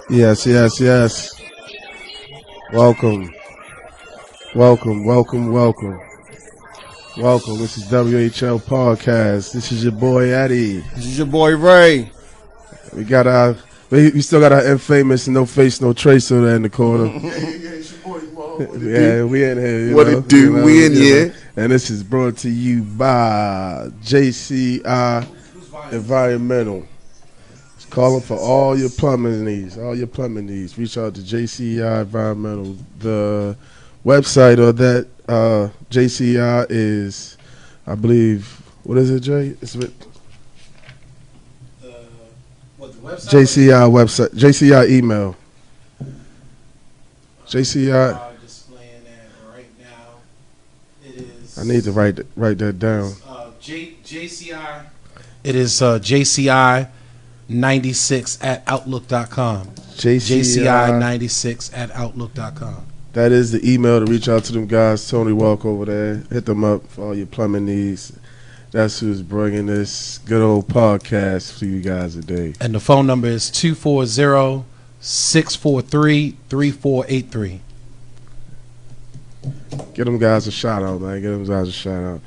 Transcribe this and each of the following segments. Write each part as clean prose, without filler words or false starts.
Yes, yes, yes. Welcome, welcome, welcome, welcome, welcome. This is WHL Podcast. This is your boy Eddie. This is your boy Ray. We got our, we still got our infamous No Face No Trace over there in the corner. Yeah, we in here. What it do? We in here. And this is brought to you by JCI Environmental. Calling for all your plumbing needs. Reach out to JCI Environmental. The website of that JCI is, I believe, what is it, Jay? It's with the website? JCI website, JCI email. JCI. Displaying that right now. It is. I need to write that down. JCI. It is JCI 96 at outlook.com. JCI 96 at outlook.com. That is the email to reach out to them guys. Tony Walk over there. Hit them up for all your plumbing needs. That's who's bringing this good old podcast for you guys today. And the phone number is 240-643-3483. Get them guys a shout out, man. Get them guys a shout out.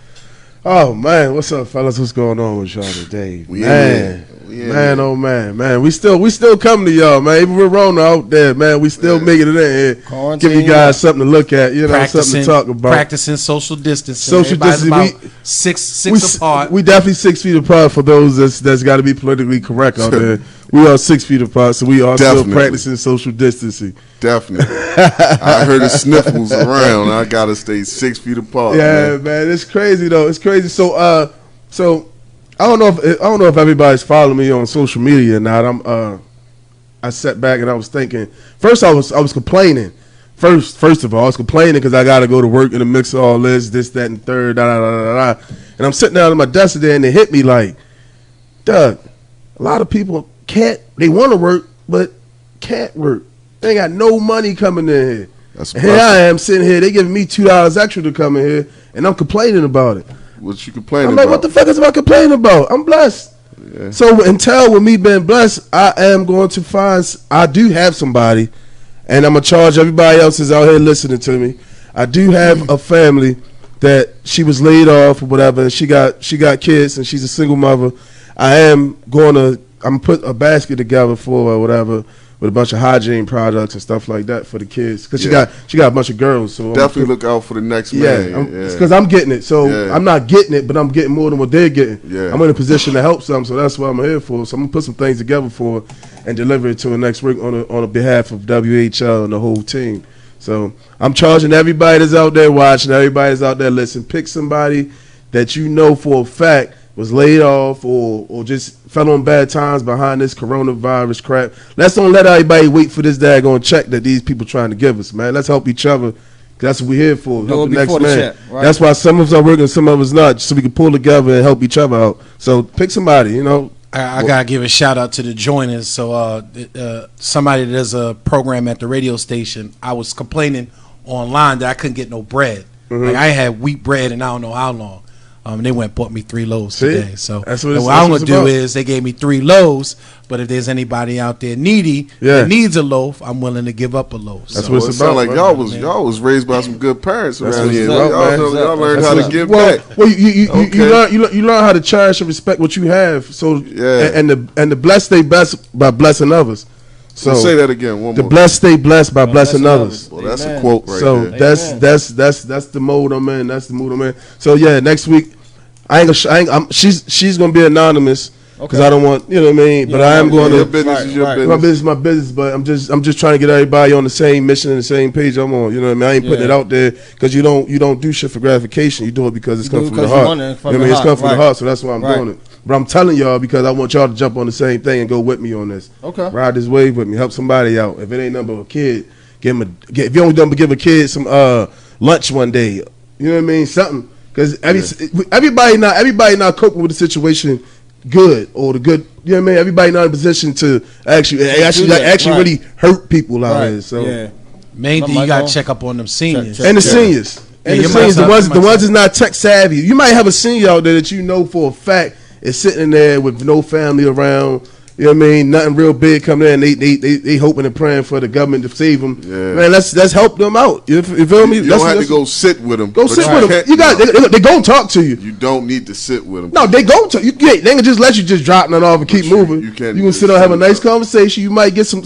Oh man, what's up, fellas? What's going on with y'all today? Man, oh man. We still coming to y'all, man. Even with Rona out there, man, we still making it in here. Give you guys something to look at, something to talk about. Practicing social distancing. About six apart. We definitely 6 feet apart for those that's got to be politically correct out there. We are 6 feet apart, so we are still practicing social distancing. Definitely. I heard the sniffles around. I gotta stay 6 feet apart. Yeah, man. It's crazy though. It's crazy. So I don't know if everybody's following me on social media or not. I sat back and I was thinking. First, I was complaining. First of all, I was complaining because I got to go to work in the mix of all this, that, and third, And I'm sitting down at my desk today, and it hit me like, Doug, a lot of people can't. They want to work, but can't work. They ain't got no money coming in here. Here I am sitting here. They giving me $2 extra to come in here, and I'm complaining about it. What you complaining about? I'm like, what the fuck is I complaining about? I'm blessed. Yeah. So until with me being blessed, I am going to find. I do have somebody, and I'm gonna charge everybody else is out here listening to me. I do have a family that she was laid off or whatever, and she got kids, and she's a single mother. I'm gonna put a basket together for her or whatever with a bunch of hygiene products and stuff like that for the kids. Because she got a bunch of girls. So definitely look out for the next man. Because I'm getting it. So I'm not getting it, but I'm getting more than what they're getting. Yeah. I'm in a position to help some, so that's what I'm here for. So I'm gonna put some things together for and deliver it to her next week on the behalf of WHL and the whole team. So I'm charging everybody that's out there watching, everybody that's out there listening, pick somebody that you know for a fact was laid off or just fell on bad times behind this coronavirus crap. Let's don't let everybody wait for this daggone check that these people trying to give us, man. Let's help each other. That's what we're here for. Help the next man. Right. That's why some of us are working, some of us not, so we can pull together and help each other out. So pick somebody, you know. I gotta give a shout out to the joiners. So somebody that does a program at the radio station, I was complaining online that I couldn't get no bread. Like I had wheat bread and I don't know how long. They went and bought me 3 loaves today. So what I'm gonna do is they gave me 3 loaves. But if there's anybody out there needy that needs a loaf, I'm willing to give up a loaf. That's what it's about. Like y'all was raised by some good parents around here. Y'all learned how to give back. Well, you learn how to cherish and respect what you have. So and the blessed stay blessed by blessing others. So say that again. One more. The blessed stay blessed by blessing others. Well, that's a quote right there. So that's the mode I'm in. That's the mood I'm in. So yeah, next week she's gonna be anonymous. Because I don't want, you know what I mean. But I am going to. Your business is your business. My business is my business. But I'm just trying to get everybody on the same mission and the same page I'm on. You know what I mean. I ain't putting it out there because you don't do shit for gratification. You do it because it's coming from the heart. You know what I mean. It's coming from the heart, so that's why I'm doing it. But I'm telling y'all because I want y'all to jump on the same thing and go with me on this. Okay. Ride this wave with me. Help somebody out. If it ain't nothing but a kid, if you only done but give a kid some lunch one day, you know what I mean. Something because everybody not coping with the situation. Good or the good, you know what I mean. Everybody not in a position to actually really hurt people out here. So main thing you got to check up on them seniors and the seniors, the ones that's not tech savvy. You might have a senior out there that you know for a fact is sitting in there with no family around. You know what I mean? Nothing real big coming in. They hoping and praying for the government to save them. Yeah. Man, let's help them out. You feel me? You don't have to go sit with them. Go sit with them. You got they gonna talk to you. You don't need to sit with them. No, they go to you. They can just let you just drop nothing off and keep moving. You can sit down and have a nice conversation. You might get some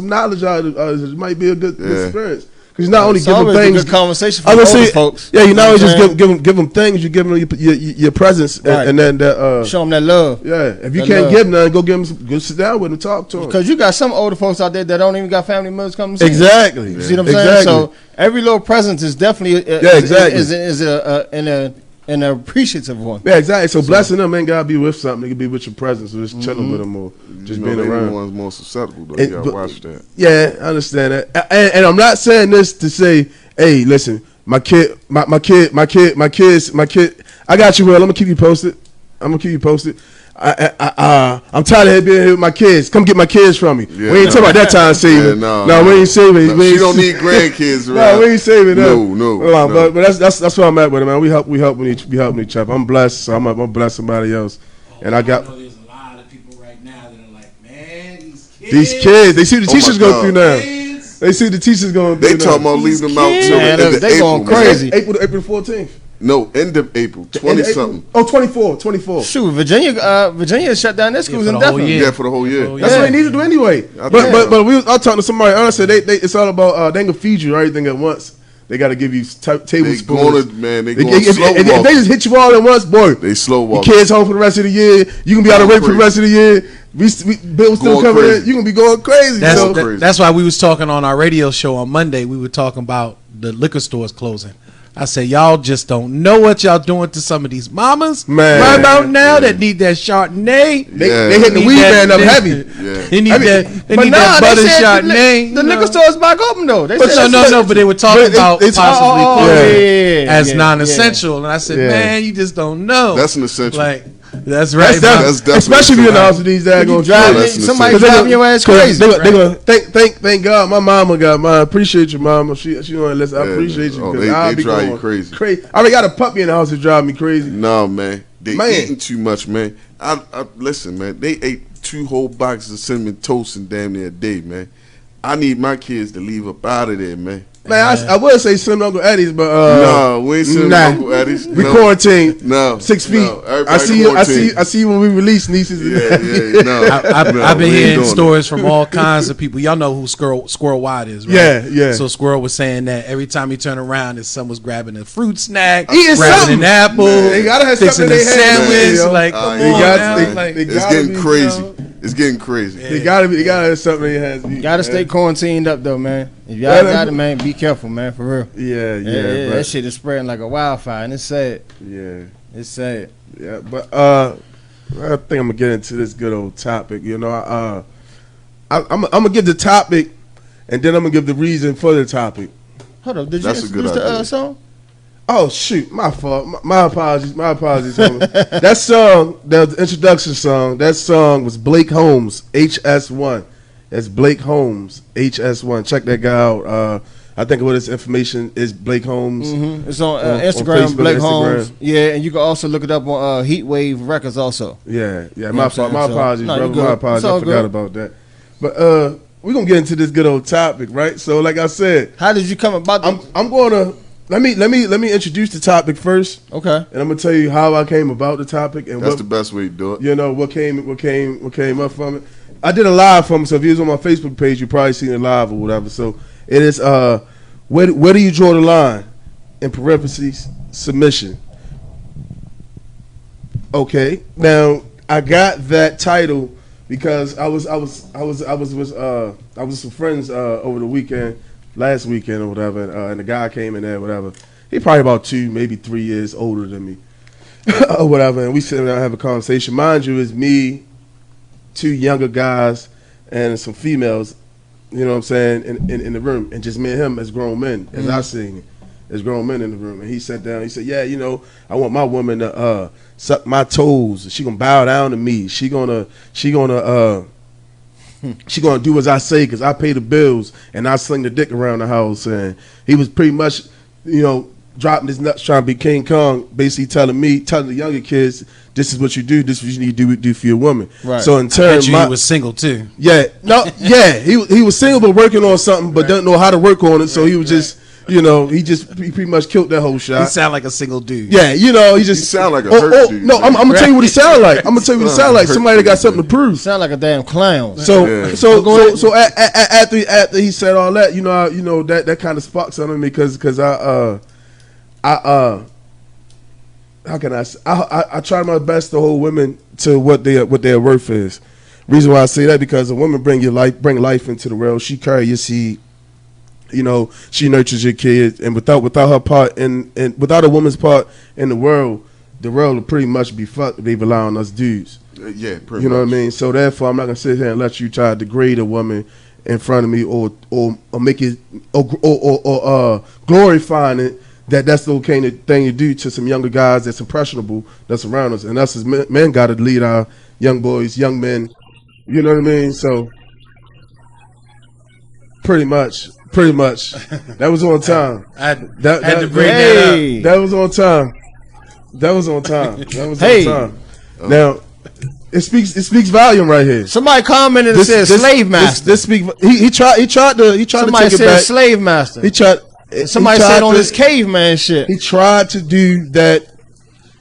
knowledge out of it. It might be a good experience. Because you're not only giving things, good conversation for older folks. Yeah, you not only just give them things, you give them your presence, and then show them that love. Yeah, if you can't give none, go give them, go sit down with them, talk to them. Because you got some older folks out there that don't even got family members coming to see. Exactly. You see what I'm saying? So every little presence is definitely an appreciative one. Yeah, exactly. So blessing them ain't gotta be with something. They can be with your presence or just chilling with them or just being around. The ones more susceptible though. You gotta watch that. Yeah, I understand that. And I'm not saying this to say, hey, listen, my kid. I got you, Will. I'm gonna keep you posted. I'm tired of being here with my kids. Come get my kids from me. Yeah, we ain't talking about that time saving. No, we ain't saving. She don't need grandkids, right? No, we ain't saving them. No. But that's where I'm at with it, man. We helping each other. I'm blessed, so I'm gonna bless somebody else. And I got. There's a lot of people right now that are like, man, these kids. They see the teachers go through now. They see the teachers going through. They talking about leaving them out till they going crazy. April 14th. No, end of April, 20-something. Oh, 24. Shoot, Virginia shut down their schools indefinitely. Yeah, for the whole year. That's what they need to do anyway. But I talking to somebody earlier. Said it's all about they can feed you everything at once. They got to give you tablespoons. They going slow walk. If they just hit you all at once, boy, they slow walk. Your kids home for the rest of the year. You can be out of rent for the rest of the year. Bills still coming in. You can be going crazy. That's why we was talking on our radio show on Monday. We were talking about the liquor stores closing. I said, y'all just don't know what y'all doing to some of these mamas right about now that need that Chardonnay. They hitting the weed band up heavy. They need that butter Chardonnay. The liquor stores back open though. But they were talking about possibly closing as non-essential. And I said, Yeah. Man, you just don't know. That's an essential. Like, that's right. That's especially if you're in the house with these daggone somebody driving your ass crazy. They're gonna thank God my mama got mine. Appreciate you, mama. She don't listen. I appreciate you because I'll be drive going you crazy. I already got a puppy in the house that drive me crazy. No, man. They eating too much, man. I listen, man. They ate 2 whole boxes of cinnamon toast in damn near a day, man. I need my kids to leave up out of there, man. Man, I would say send Uncle Eddie's, but no, we ain't sending Uncle Eddie's. We quarantined. No, 6 feet. No, I see you when we release nieces. Yeah, no. I've been hearing stories from all kinds of people. Y'all know who Squirrel White is, right? Yeah. So Squirrel was saying that every time he turned around, his son was grabbing a fruit snack, eating grabbing an apple, they gotta have fixing something a in their hand, sandwich. Like, come on, now. Like, it's getting crazy. It's getting crazy. They gotta have something in their hands. Gotta stay quarantined up though, man. If y'all got it, man, be careful, man, for real. Yeah. That shit is spreading like a wildfire, and it's sad. Yeah, it's sad. Yeah, but I think I'm gonna get into this good old topic. You know, I'm gonna give the topic, and then I'm gonna give the reason for the topic. Hold up, did you introduce the song? Oh shoot, my fault. My apologies. Homie. That song, the introduction song, that song was Blake Holmes, HS1. That's Blake Holmes, HS1. Check that guy out. I think what his information is Blake Holmes. Mm-hmm. It's on Instagram, Facebook, Blake Instagram. Holmes. Yeah, and you can also look it up on Heatwave Records also. Yeah. My fault. My apologies, brother. My apologies. I forgot about that. But we're gonna get into this good old topic, right? So, like I said, how did you come about? I'm gonna let me introduce the topic first. Okay. And I'm gonna tell you how I came about the topic and that's the best way to do it. You know what came up from it. I did a live from it, so if you was on my Facebook page, you probably seen it live or whatever. So it is where do you draw the line? In parentheses, submission. Okay. Now I got that title because I was with some friends over the weekend, last weekend or whatever, and the guy came in there, whatever. He probably about 2, maybe 3 years older than me, or whatever. And we sit down and have a conversation. Mind you, it's me, 2 younger guys, and some females. You know what I'm saying, in the room, and just me and him as grown men, as I seen it, as grown men in the room. And he sat down. He said, "Yeah, you know, I want my woman to suck my toes. She gonna bow down to me. She gonna do as I say, because I pay the bills and I sling the dick around the house." And he was pretty much, you know, dropping his nuts, trying to be King Kong, basically telling the younger kids, this is what you do, this is what you need to do for your woman. Right. So in turn, he was single too. Yeah, he was single but working on something, but doesn't know how to work on it. So he was just, you know, he pretty much killed that whole shot. He sound like a single dude. Yeah, you know, he sound like a hurt dude. No, I'm gonna tell you what he sound like. I'm gonna tell you what he sound like. Somebody that got something to prove. Sound like a damn clown. So after he said all that, you know that kind of sparked something in me because how can I try my best to hold women to what their worth is. Reason why I say that, because a woman bring life into the world. She carry your seed. You know, she nurtures your kids, and without her part and without a woman's part in the world will pretty much be fucked if they rely on us dudes. Yeah, pretty you know much. what I mean. So therefore, I'm not gonna sit here and let you try to degrade a woman in front of me or make it or glorifying it. That's the okay thing to do to some younger guys that's impressionable, that's around us. And us as men got to lead our young boys, young men. You know what I mean? So, pretty much. That was on time. I had to bring that up. That was on time. That was on time. Now, it speaks volume right here. Somebody commented and said slave master. He tried to Somebody take it said back. slave master. Somebody said on his caveman shit. He tried to do that,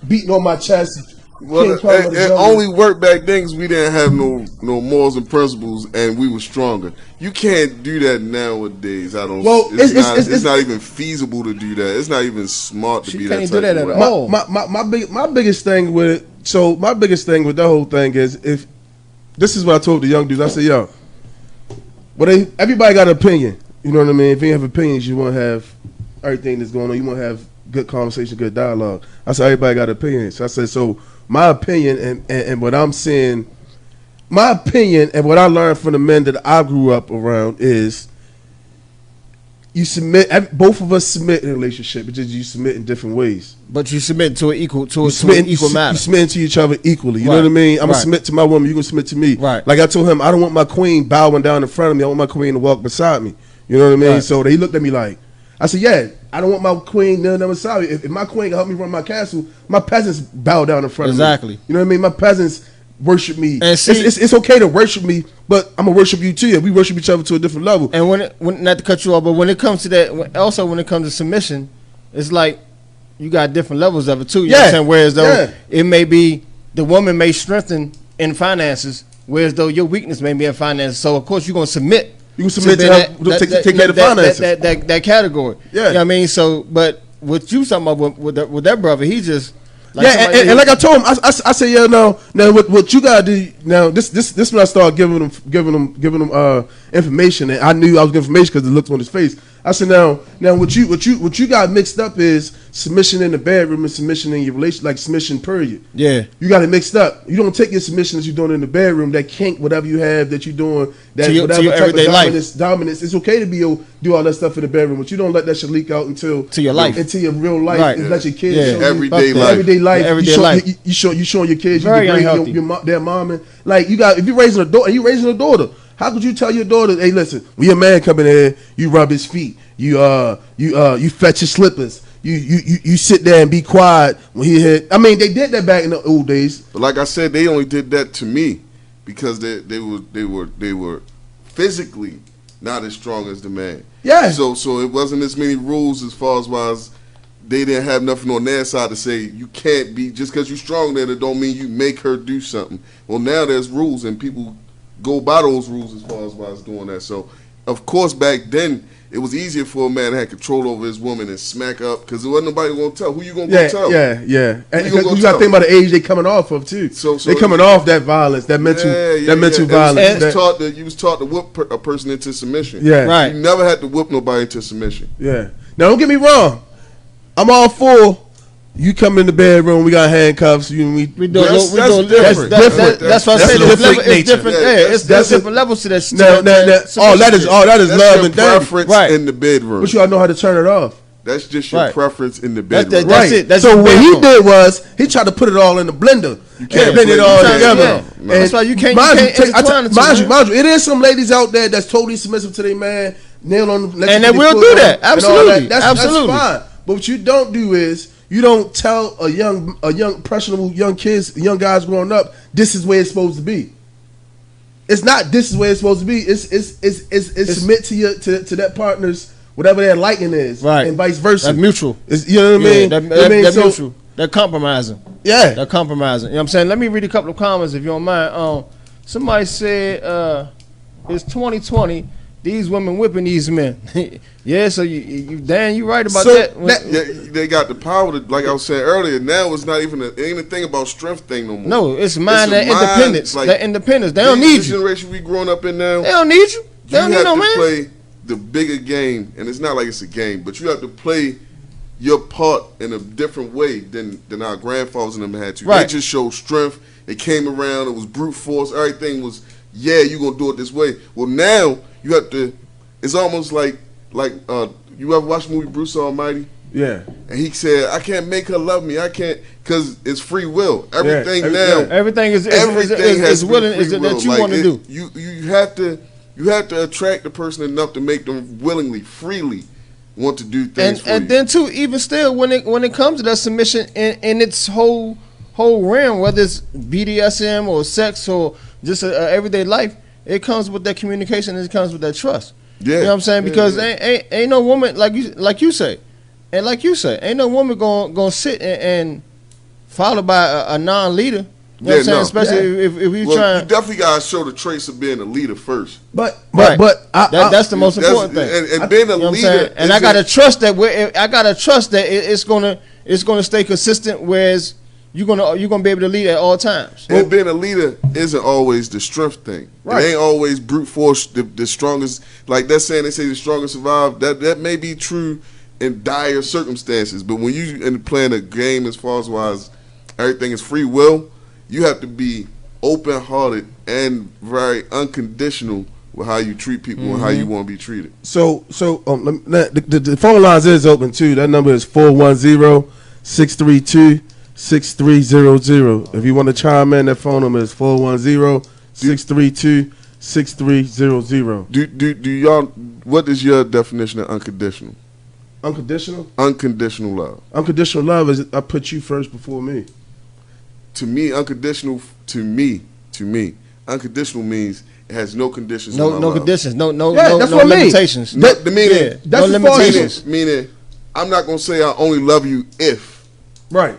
beating on my chest. Well, it only worked back then because we didn't have no morals and principles, and we were stronger. You can't do that nowadays. It's not even feasible to do that. It's not even smart to be that type do that of at way. all. My biggest thing with it. So my biggest thing with the whole thing is, if this is what I told the young dudes. I said, yo, everybody got an opinion. You know what I mean? If you have opinions, you want to have everything that's going on. You want to have good conversation, good dialogue. I said, everybody got opinions. So I said, so my opinion and what I'm seeing, my opinion and what I learned from the men that I grew up around is you submit. Both of us submit in a relationship. It's just you submit in different ways. But you submit to an equal matter. You submit to each other equally. You know what I mean? I'm gonna submit to my woman. You gonna submit to me. Right. Like I told him, I don't want my queen bowing down in front of me. I want my queen to walk beside me. You know what I mean? Right. So he looked at me like, I said, yeah, I don't want my queen kneeling down beside me. If my queen can help me run my castle, my peasants bow down in front of me. Exactly. You know what I mean? My peasants worship me. And see, it's okay to worship me, but I'm gonna worship you too. We worship each other to a different level. And when not to cut you off, but when it comes to that, also when it comes to submission, it's like you got different levels of it too. You know what I'm saying? Whereas though it may be the woman may strengthen in finances, whereas though your weakness may be in finances. So of course you're gonna submit. You can submit to her, take care of the finances. That category. Yeah. You know what I mean? So, but what you talking about with that brother, he just. Like and like I told him, I said, yeah, now what you gotta do now. This when I started giving him information, and I knew I was giving information because it looked on his face. I said, now what you got mixed up is submission in the bedroom and submission in your relationship, like submission period. Yeah, you got it mixed up. You don't take your submission that you're doing in the bedroom, that kink, whatever you have that you're doing, that whatever type everyday of dominance. It's okay to do all that stuff in the bedroom, but you don't let that shit leak out into your life, into your real life. Right. Let your kids everyday life. You showing your kids very their mom, and like if you're raising a daughter, how could you tell your daughter, hey, listen, when your man come in here, you rub his feet, you fetch his slippers, you sit there and be quiet when he hit. I mean, they did that back in the old days. But like I said, they only did that to me because they were physically not as strong as the man. Yeah. So it wasn't as many rules as far as they didn't have nothing on their side to say you can't be just because you're strong there. That don't mean you make her do something. Well, now there's rules and people go by those rules as far as doing that. So, of course, back then it was easier for a man to have control over his woman and smack up because there wasn't nobody going to tell. Who you going to go tell? Yeah. And you got to think about the age they coming off of too. So they coming off that violence, that mental violence. You was taught to whip a person into submission. Yeah, right. You never had to whip nobody into submission. Yeah. Now don't get me wrong. I'm all for you come in the bedroom. We got handcuffs. That's different. That's what I said. It's different. There's different levels to that. That is love and preference in the bedroom. But you all know how to turn it off. That's just your preference in the bedroom. That's it. So what he did was he tried to put it all in the blender. You can't blend it all together. That's why you can't. Mind you, it is some ladies out there that's totally submissive to their man. Nail on, and they will do that. Absolutely, that's fine. But what you don't do is you don't tell a young impressionable young guys growing up this is where it's supposed to be. It's not this is where it's supposed to be. It's submit to that partner's whatever their liking is, right, and vice versa. That's mutual. You know what I mean? That's mutual. They're compromising. Yeah, they're compromising. You know what I'm saying? Let me read a couple of comments if you don't mind. Somebody said it's 2020. These women whipping these men. Yeah, so you Dan, you right about that. They got the power to, like I was saying earlier. Now it's not even it ain't a thing about strength thing no more. No, it's independence. Like, that independence. They don't need you. The generation we growing up in now. They don't need you. They don't need no man. You have to play the bigger game, and it's not like it's a game, but you have to play your part in a different way than our grandfathers and them had to. Right. They just showed strength. They came around. It was brute force. Everything was, you gonna do it this way. Well, now you have to. It's almost like you ever watch the movie Bruce Almighty? Yeah. And he said, "I can't make her love me. I can't because it's free will. Everything everything is willing is that you want to do. You have to attract the person enough to make them willingly, freely want to do things. And then too, even still, when it comes to that submission in its whole realm, whether it's BDSM or sex or just a everyday life, it comes with that communication. And it comes with that trust. Yeah, you know what I'm saying? Because ain't no woman like you say, ain't no woman gonna sit and followed by a non-leader. You know what I'm saying? Especially if we trying. You definitely gotta show the traits of being a leader first. But that's the most important thing. And being a leader, and I gotta trust that it's gonna stay consistent. Whereas you're gonna be able to lead at all times. And being a leader isn't always the strength thing. Right. It ain't always brute force. The strongest, like that saying, they say the strongest survive. That may be true in dire circumstances, but when you playing a game as far as everything is free will, you have to be open-hearted and very unconditional with how you treat people and how you want to be treated. So the phone lines is open too. That number is 410-632-6300. If you want to chime in, that phone number is 410-632-6300. Do y'all? What is your definition of unconditional? Unconditional? Unconditional love. Unconditional love is I put you first before me. to me, unconditional means it has no conditions. No conditions. No that's what limitations. I mean. No limitations. Meaning, I'm not gonna say I only love you if. Right.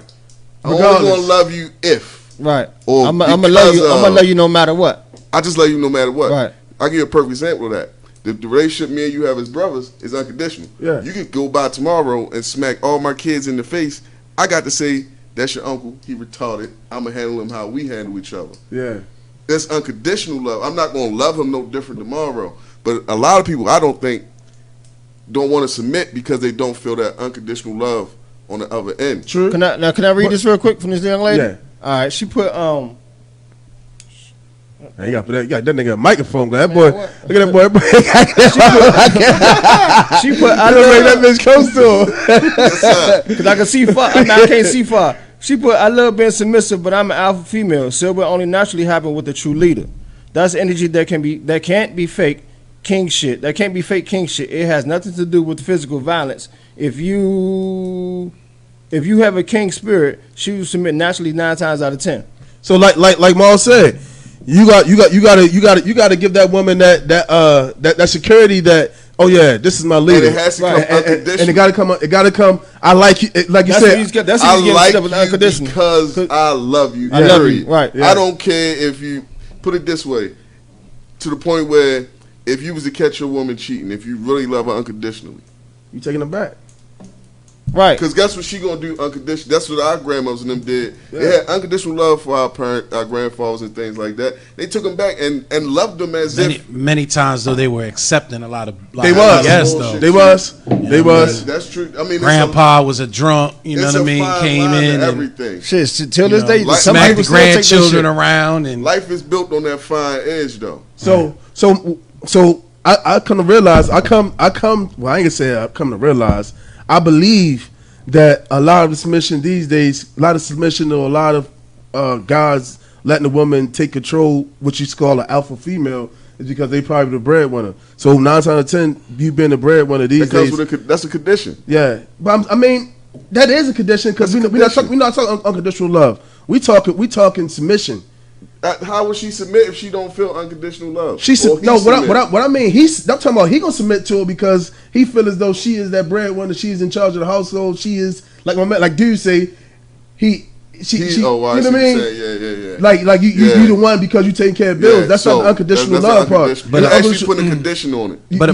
I'm only gonna love you if. Right. Or I'm gonna love you no matter what. I just love you no matter what. Right. I'll give you a perfect example of that. The relationship me and you have as brothers is unconditional. Yeah. You could go by tomorrow and smack all my kids in the face. I got to say, that's your uncle. He retarded. I'm going to handle him how we handle each other. Yeah. That's unconditional love. I'm not going to love him no different tomorrow. But a lot of people, I don't think, don't want to submit because they don't feel that unconditional love on the other end. True. Can I read this real quick from this young lady? Yeah. All right. She put You got that nigga a microphone. That boy, what? look at that boy. she put I Bring that love bitch close to him. because I can see far. I mean, I can't see far. She put I love being submissive, but I'm an alpha female. So it will only naturally happen with a true leader. That's energy that can't be fake king shit. That can't be fake king shit. It has nothing to do with physical violence. If you have a king spirit, she will submit naturally 9 times out of 10. So like Maul said, you got to give that woman that security that, oh yeah, this is my leader. And it has to come unconditional. And it gotta come. I like you, like you said. I like you because I love you. I love you. Right. Yeah. I don't care if you put it this way, to the point where if you was to catch your woman cheating, if you really love her unconditionally, You taking them back. Right. Because guess what she gonna do unconditional. That's what our grandmothers and them did. Yeah. They had unconditional love for our grandfathers and things like that. They took them back and loved them as if. Many times though they were accepting a lot of. They was. Yes, though. They was. That's true. I mean, Grandpa was a drunk. You know what I mean? Came in and everything. Shit. Till this day, some smacked people the still take that grandchildren shit. around and. Life is built on that fine edge, though. So I come to realize I come well, I ain't gonna say I come to realize I believe that a lot of the submission these days, a lot of submission or a lot of guys letting the woman take control, what you call an alpha female, is because they probably the breadwinner. So 9 times out of 10, you being the breadwinner these days. That's a condition. Yeah, but I mean that is a condition because we're not talking unconditional love. We talking submission. How would she submit if she don't feel unconditional love? What I mean, I'm talking about he gonna submit to her because he feel as though she is that breadwinner. She's in charge of the household. She is like dude say, you know what I mean? Yeah. Like you the one because you taking care of bills. That's not the unconditional love part. But actually putting a condition on it. But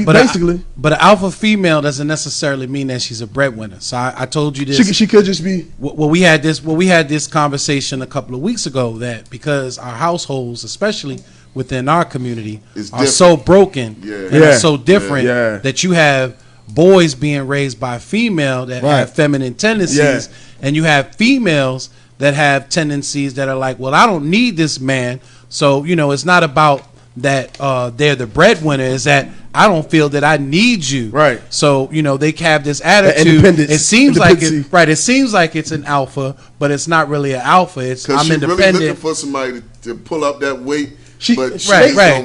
an alpha female doesn't necessarily mean that she's a breadwinner. So I told you this. She could just be. Well, we had this conversation a couple of weeks ago that because our households, especially within our community, are so broken and are so different that you have boys being raised by female that have feminine tendencies, and you have females that have tendencies that are like, well, I don't need this man. So, it's not about that they're the breadwinner. It's that I don't feel that I need you. Right. So, they have this attitude. It seems like it seems like it's an alpha, but it's not really an alpha. It's I'm independent. Really looking for somebody to pull up that weight. Right.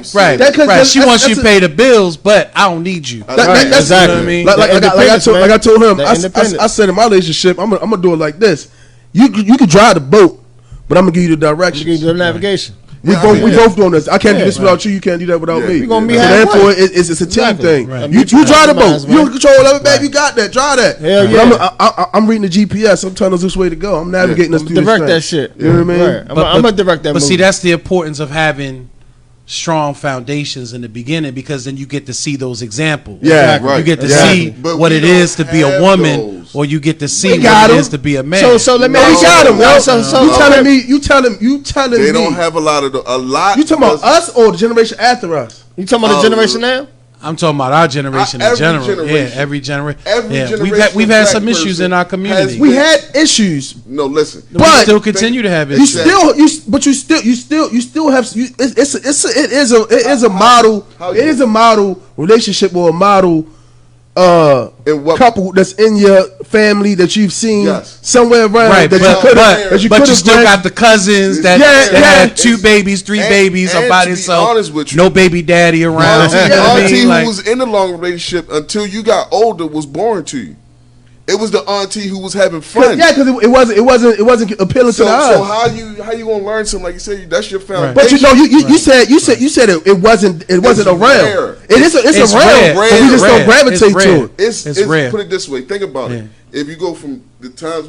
She wants you to pay the bills, but I don't need you. That's exactly what I mean. Like I told him, I said in my relationship, I'm gonna do it like this. You can drive the boat, but I'm gonna give you the directions. Give you the navigation. We both doing this. I can't do this without you. You can't do that without me. We gonna be therefore, it's a team thing. Right. You drive the boat. You don't control it, baby. You got that. Drive that. Hell yeah. I'm reading the GPS. I'm telling us which way to go. I'm navigating us through this direct that shit. You know what I mean? Right. I'm gonna direct that. But see, that's the importance of having strong foundations in the beginning, because then you get to see those examples. Yeah, right. You get to see what it is to be a woman, or you get to see what it is to be a man. So let me. We got him. You telling me they don't have a lot. You talking about us or the generation after us? You talking about the generation now? I'm talking about our generation in general. Yeah, every generation. We've had some issues in our community. We had issues. No, listen. But we still continue to have issues. You still have. It is a model. It is a model relationship or a model couple that's in your family that you've seen somewhere around. Right, but you still got the cousins that had 2 babies, 3 babies by themselves. No baby daddy around. Auntie who was in a long relationship until you got older was born to you. It was the auntie who was having fun. Yeah, because it wasn't appealing to the eyes. So how you gonna learn something like you said? That's your foundation. But you said it wasn't around. It's around. But we just don't gravitate to it. It's rare. Put it this way. Think about it. If you go from the times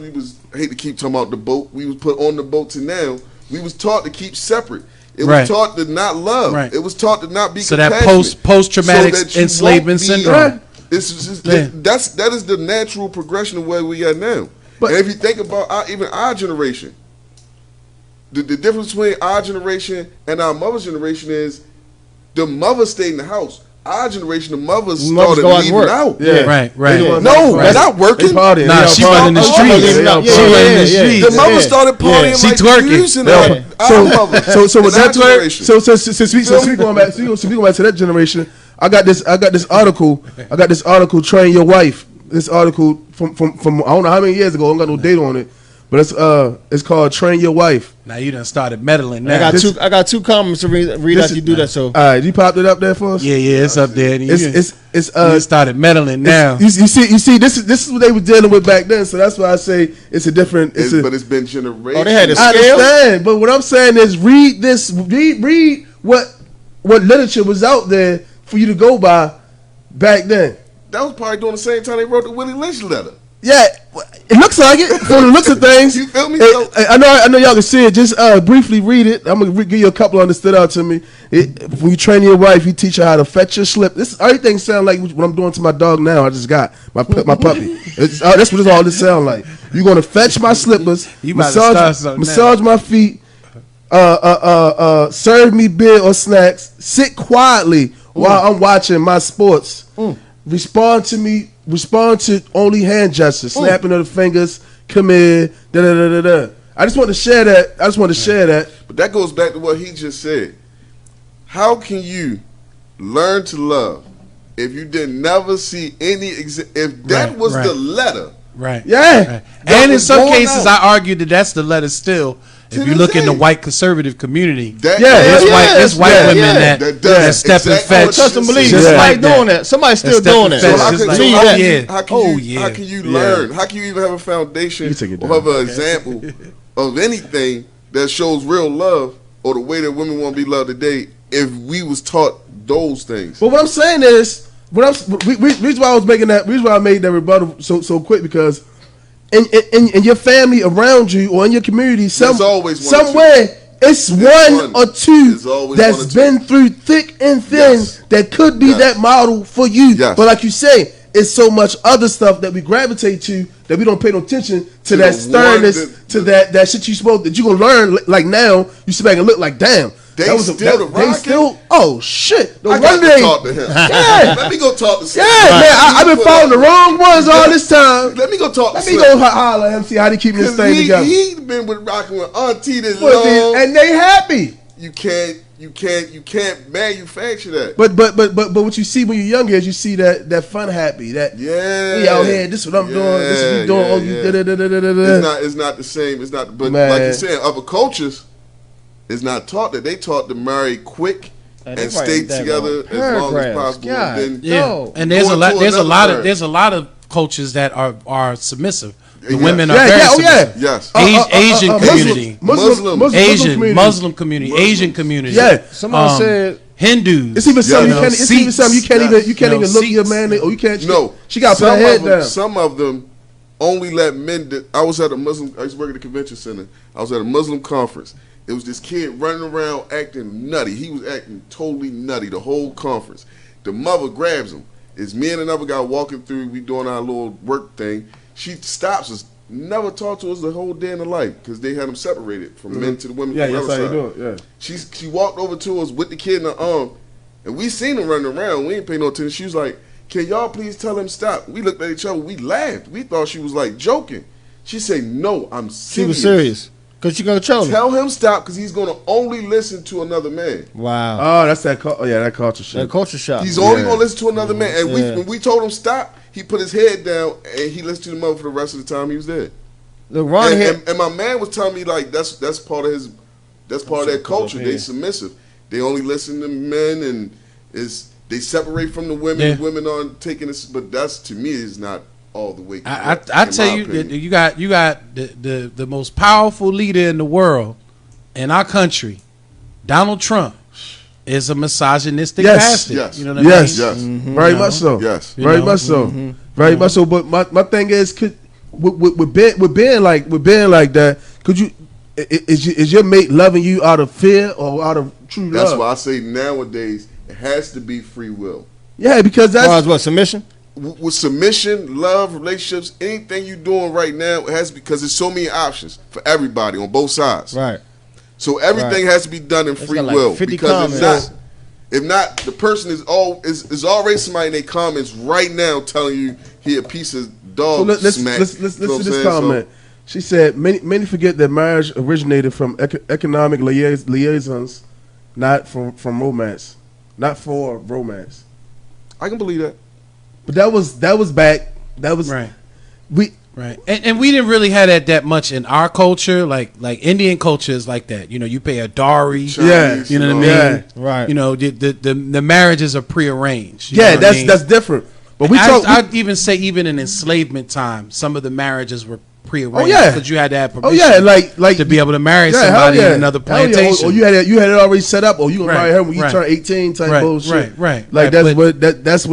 I hate to keep talking about the boat, we was put on the boat to now, we was taught to keep separate. It was taught to not love. Right. It was taught to not be compassionate. So that post-traumatic enslavement syndrome. That is the natural progression of where we are now. And if you think about even our generation, the difference between our generation and our mother's generation is the mother stayed in the house. Our generation, the mothers started leaving out. Yeah, right. No, they're not working. She was in the streets. She was in the streets. The mother started partying she like twerking. So with that generation. So we going back to that generation. I got this article. Train Your Wife. This article from I don't know how many years ago. I don't got no date on it. But it's called Train Your Wife. Now you done started meddling. Now I got two comments to read after you do that. So all right, you popped it up there for us. Yeah, it's up there. It's you started meddling now. You see, this is what they were dealing with back then. So that's why I say it's a different. But it's been generations. Oh, they had a scale. I understand, but what I'm saying is read what literature was out there for you to go by back then. That was probably during the same time they wrote the Willie Lynch letter. Yeah, it looks like it from the looks of things. You feel me? I know y'all can see it. Just briefly read it. I'm gonna give you a couple that stood out to me. When you train your wife, you teach her how to fetch your slip. Everything sounds like what I'm doing to my dog now. I just got my puppy. That's what all this sound like. You're gonna fetch my slippers, massage my feet, serve me beer or snacks, sit quietly while I'm watching my sports. Respond to only hand gestures, snapping of the fingers, come here, da. I just want to share that. But that goes back to what he just said. How can you learn to love if you did never see any if that was the letter? Right. Yeah. Right. And in some cases, I argue that's the letter still. If you look in the white conservative community, there's white women that step and fetch. Trust and believe. Somebody's doing that. Somebody's still doing that. How can you learn? How can you even have a foundation or have an example of anything that shows real love or the way that women want to be loved today if we was taught those things? But what I'm saying is, reason why I made that rebuttal so quick, because in your family around you or in your community, somewhere it's one or two that's been through thick and thin that could be that model for you. But like you say, it's so much other stuff that we gravitate to that we don't pay no attention to that sternness, to that shit you supposed that you gonna learn. Like now, you sit back and look like, damn. They still. Oh shit! I got to talk to him. Yeah, let me go talk to Slim. Yeah, man, I've been following the wrong ones all this time. Let me go talk to Slim. Let me go holler at him, see how they keep this thing together. He been rocking with Auntie this long, and they happy. You can't manufacture that. But what you see when you're younger is you see that fun happy, that we out here. This is what I'm doing. This is what we doing. It's not the same. It's not. But like you said, other cultures. It's not taught that. They taught to marry quick and stay together as long as possible. And there's a lot of cultures that are submissive. The women are very submissive. Yes. Asian community, Muslim community, Asian community. Yeah. Somebody said Hindus. It's even something you can't even look at your man or you can't. No. She got to put her head down. Some of them only let men. I was at a Muslim. I used to work at the convention center. I was at a Muslim conference. It was this kid running around acting nutty. He was acting totally nutty the whole conference. The mother grabs him. It's me and another guy walking through. We doing our little work thing. She stops us. Never talked to us the whole day in the life because they had them separated from men to the women. Yeah, that's how you do it. Yeah. She walked over to us with the kid in her arm, and we seen him running around. We ain't paying no attention. She was like, "Can y'all please tell him stop?" We looked at each other. We laughed. We thought she was like joking. She said, "No, I'm serious." She was serious. Because you're going to tell him stop because he's going to only listen to another man. Wow. Oh, that's that culture shit. That culture shock. He's only going to listen to another man. And when we told him stop, he put his head down and he listened to the mother for the rest of the time he was there. Look, Ron and my man was telling me like that's part of their culture. They submissive. They only listen to men and they separate from the women. Women aren't taking this, but that's to me is not all the way. I tell you, you got the most powerful leader in the world, in our country, Donald Trump, is a misogynistic bastard. Yes, you know what I mean? Yes, mm-hmm. Very much so. Yes, very much so. Mm-hmm. Very much so. But my thing is, with being like that, could you? Is your mate loving you out of fear or out of true love? That's why I say nowadays it has to be free will. Yeah, because that's what submission. With submission, love, relationships, anything you're doing right now, it has because there's so many options for everybody on both sides. Right. So everything has to be done in free will because if not, the person is already somebody in their comments right now telling you he a piece of dog smack. Let's listen to this comment. So, she said, many forget that marriage originated from economic liaisons, not from romance, not for romance. I can believe that. But that was back. That was right. And we didn't really have that much in our culture. Like Indian culture is like that. You know, you pay a dowry. Chinese, you know what I mean. Yeah. Right. You know, the marriages are prearranged. Yeah, that's different. But I'd even say even in enslavement time, some of the marriages were prearranged. Oh yeah, because you had to have permission. Oh yeah, like to be able to marry somebody in another plantation. Or you had it already set up. Or you gonna marry her when you turn 18 type bullshit. Right. Like that's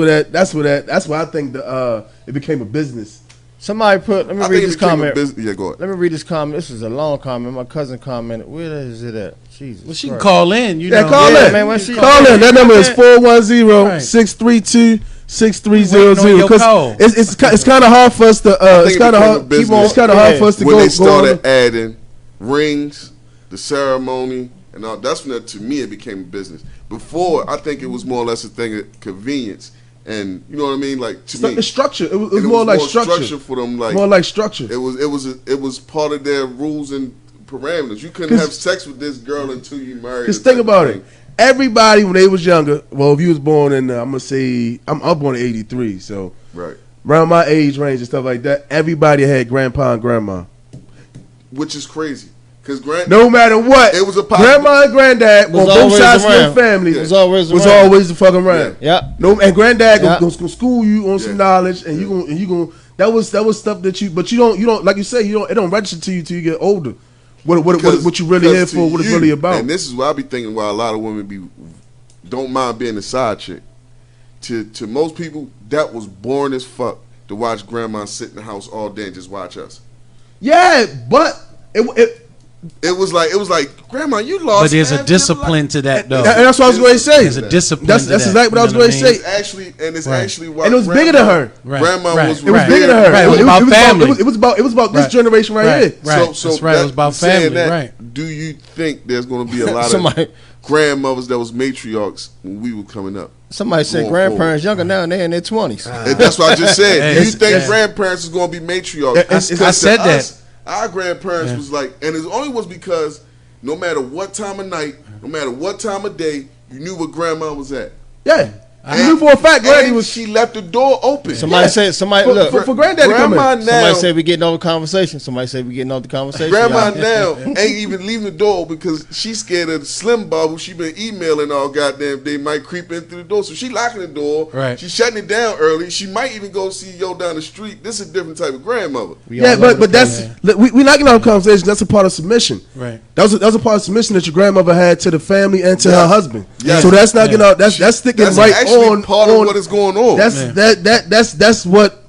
why I think it became a business. Somebody put. Let me read this comment. Yeah, go ahead. Let me read this comment. This is a long comment. My cousin commented. Where is it at? Jesus. Well, she can call in. You know. Call in. Man, call in. That number is 410-632-6300. Because it's kind of hard for us to. It's kind of hard. It's kind of hard for us to when go. When they started adding rings, the ceremony, and all, that's when to me it became a business. Before, I think it was more or less a thing of convenience. And you know what I mean, like to me, the structure. It was more like structure for them. Like more like structure. It was part of their rules and parameters. You couldn't have sex with this girl until you married. Because think about it. Everybody when they was younger. Well, if you was born in, I'm gonna say I'm born in '83, so right around my age range and stuff like that. Everybody had grandpa and grandma, which is crazy. Because no matter what, it was a grandma and granddad on both sides of your family was always the fucking around. Yeah. No, and granddad gonna school you on some knowledge, and you gonna that was stuff that you don't like you say it don't register to you till you get older. What you really here for? What it's really about? And this is what I be thinking. Why a lot of women don't mind being a side chick. To most people, that was boring as fuck to watch grandma sit in the house all day and just watch us. Yeah, but it was like grandma, you lost. But there's a discipline to that, though. And that's what I was going to say. There's a discipline. That's exactly what I was going to say. It's actually why. And it was bigger than her. Grandma was. It was bigger than her. Right. It was about family. It was about this generation right here. Right. So that's right. It was about family. Right. Do you think there's going to be a lot of grandmothers that was matriarchs when we were coming up? Somebody said grandparents younger now and they're in their 20s. That's what I just said. Do you think grandparents is going to be matriarchs? I said that. Our grandparents was like, and it only was because no matter what time of night, no matter what time of day, you knew where grandma was at. Yeah. You knew for a fact Granny was. She left the door open. Somebody said, look. For granddaddy grandma now. Somebody said we getting off the conversation. Grandma now ain't even leaving the door because she's scared of the Slim Bob who she been emailing all goddamn day might creep in through the door. So she locking the door. Right. She's shutting it down early. She might even go see yo down the street. This is a different type of grandmother. But that's we're not getting off conversation. That's a part of submission. Right. That was a part of submission that your grandmother had to the family and to her husband. Yes. So that's not getting out. That's sticking right on part of what is going on. That's what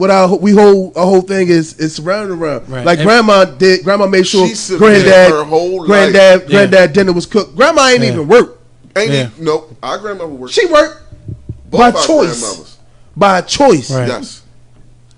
our whole thing is surrounded around. Right. Like grandma made sure granddad dinner was cooked. Grandma ain't even work. No, our grandmother worked. She worked by choice. By choice. Right. Yes.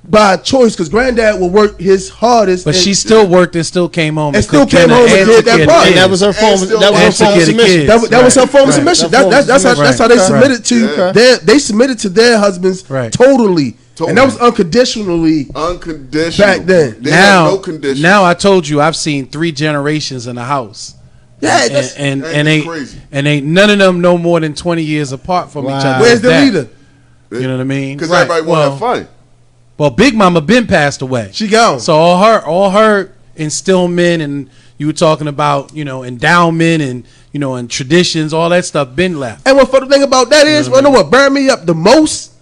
By choice, because granddad will work his hardest. But she still worked and still came home. And still came home and did that part. And that was her form. That was her form of submission. That was her form of submission. That's how they submitted to. They submitted to their husbands totally. And that was unconditionally back then. Now I told you I've seen 3 generations in a house. Yeah, and crazy. And ain't none of them no more than 20 years apart from each other. Where's the leader? You know what I mean? Because everybody want to have fun. Well, Big Mama been passed away. She gone. So all her instillment and you were talking about, endowment and and traditions, all that stuff been left. And what the thing about that is, you know what burned me up the most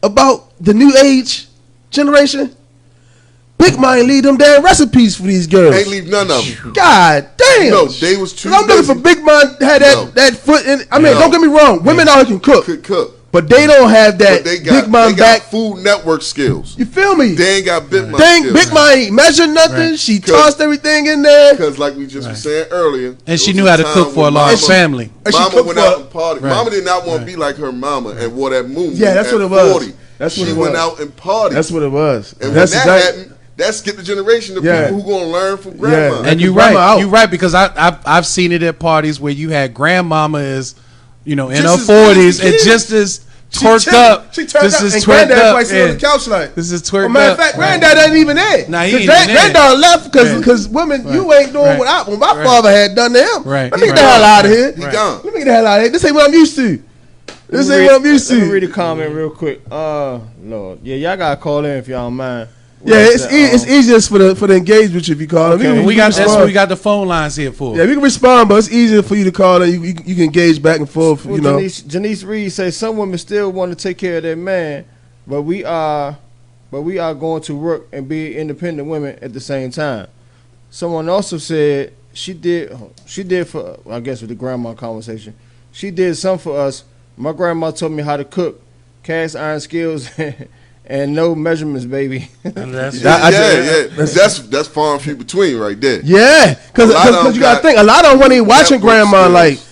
about the new age generation, Big Ma ain't leave them damn recipes for these girls. Ain't leave none of them. God damn. No, they was too. I'm looking for Big Ma had that foot in. I mean, don't get me wrong. Women out here can cook. Could cook. But they don't have that Big Mom back Food Network skills. You feel me? They ain't got Big Mom skills. Big Mom ain't measured nothing. Right. She tossed everything in there. Because like we just were saying earlier. And she knew how to cook for a large family. Mama went out and partied. Right. Mama did not want to be like her mama and wore that moon. Yeah, that's what it was. That's what it was. She went out and partied. That's what it was. And when that happened, that skipped the generation of people who gonna learn from grandma. And you're right. You're right, because I've seen it at parties where you had grandmama is, in her 40s and just as twerked up. She turned this up. Is and twerked granddad up. probably on the couch like. This is twerked up. Matter of fact, granddad ain't even there. Nah, he ain't even there. Granddad left because women, you ain't doing what my father had done to him. Right. Let me get the hell out of here. He gone. Let me get the hell out of here. This ain't what I'm used to. This ain't what I'm used to. Let me read a comment real quick. Lord. Yeah, y'all gotta call in if y'all don't mind. Yeah, it's easiest for the engagement if you call. Okay. That's what we got the phone lines here for. Yeah, we can respond, but it's easier for you to call and you can engage back and forth. Well, Janice Reed says some women still want to take care of their man, but we are going to work and be independent women at the same time. Someone also said she did for, I guess with the grandma conversation, she did some for us. My grandma taught me how to cook, cast iron skills. And no measurements, baby. That's far and few between right there. Yeah, because you gotta think a lot of them weren't even watching grandma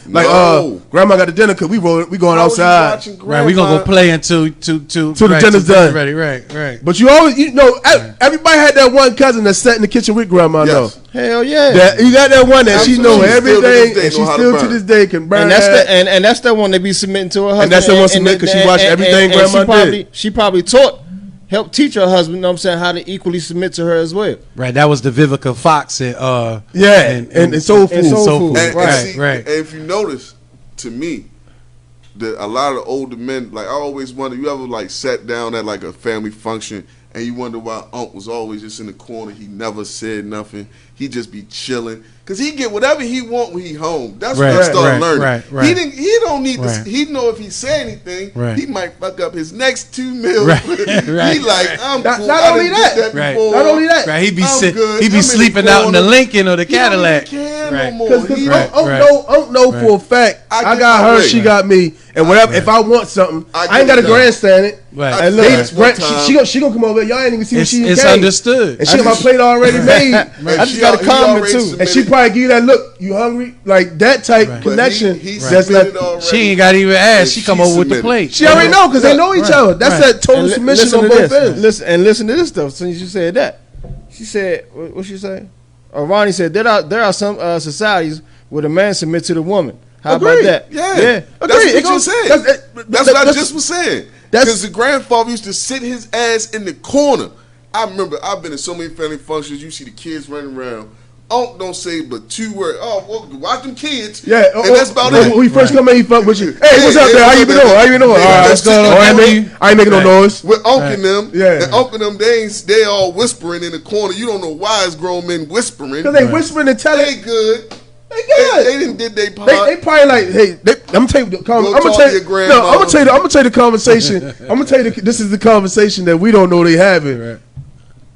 grandma got the dinner because we going outside. Right, we gonna go play until the dinner's done. Ready, right. But you always everybody had that one cousin that sat in the kitchen with grandma. Yes. Though. Hell yeah. You got that one that she know everything, and she still to this day can burn. And that's the one that be submitting to her husband. And that's the one submitting because she watched everything grandma did. She probably helped teach her husband, you know what I'm saying, how to equally submit to her as well. Right, that was the Vivica Fox and Soul Food. Right. And if you notice, to me, a lot of older men, like I always wonder, you ever like sat down at like a family function and you wonder why Unc was always just in the corner. He never said nothing. He just be chilling. Because he get whatever he want when he home. That's when I started learning. Right. He don't need to. He know if he say anything, he might fuck up his next 2 meals. He like, I'm cool. Not only that. Not only that. Right. He be sleeping out in the Lincoln or the Cadillac. He don't even care no more. Unc know for a fact I got her, she got me. And whatever, if I want something, I ain't got to grandstand it. Right. And look, she gonna come over. Y'all ain't even see what she It's understood. And she got my plate already made. I just got a comment too. And she probably give you that look. You hungry? Like that type connection. That's like she ain't got to even ask. She come over with the plate. She already know because they know each other. That's that total submission on both ends. Listen to this stuff. Since you said that, she said, what she say? Ronnie said there are some societies where the man submits to the woman. How about that? Yeah. That's what you said. That's what I just was saying. Because the grandfather used to sit his ass in the corner. I remember I've been in so many family functions. You see the kids running around. Unc don't say but 2 words. Oh, well, watch them kids. Yeah, and that's about it. When he first come in, he fuck with you. Hey, what's up there? How you been doing? All right, what's going on? I ain't making no noise. With Unc and them, and Unc and them, they all whispering in the corner. You don't know why it's grown men whispering. Because they whispering and telling. They good. They didn't did they part. They probably like, hey, I'm gonna tell you. I'm gonna tell you the conversation. I'm gonna tell you this is the conversation that we don't know they having. Right.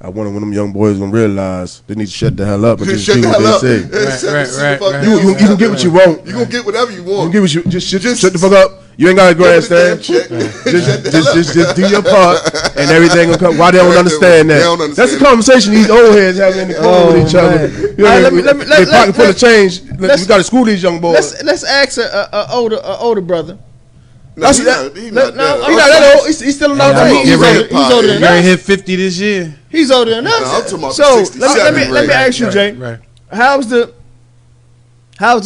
I wonder when them young boys gonna realize they need to shut the hell up and just do what they say. Right. You can get what you want. You gonna get whatever you want. You can get what you just shut the fuck up. You ain't got to grandstand. Just do your part, and everything will come. Why they don't understand that? That's the conversation these old heads having in the corner with each other. They pocket full of change. We got to school these young boys. Let's ask an older brother. No, he's not that old. He's still in our age. He's older than us. He hit 50 this year. He's older than us. So let me ask you, Jay. Right. How's the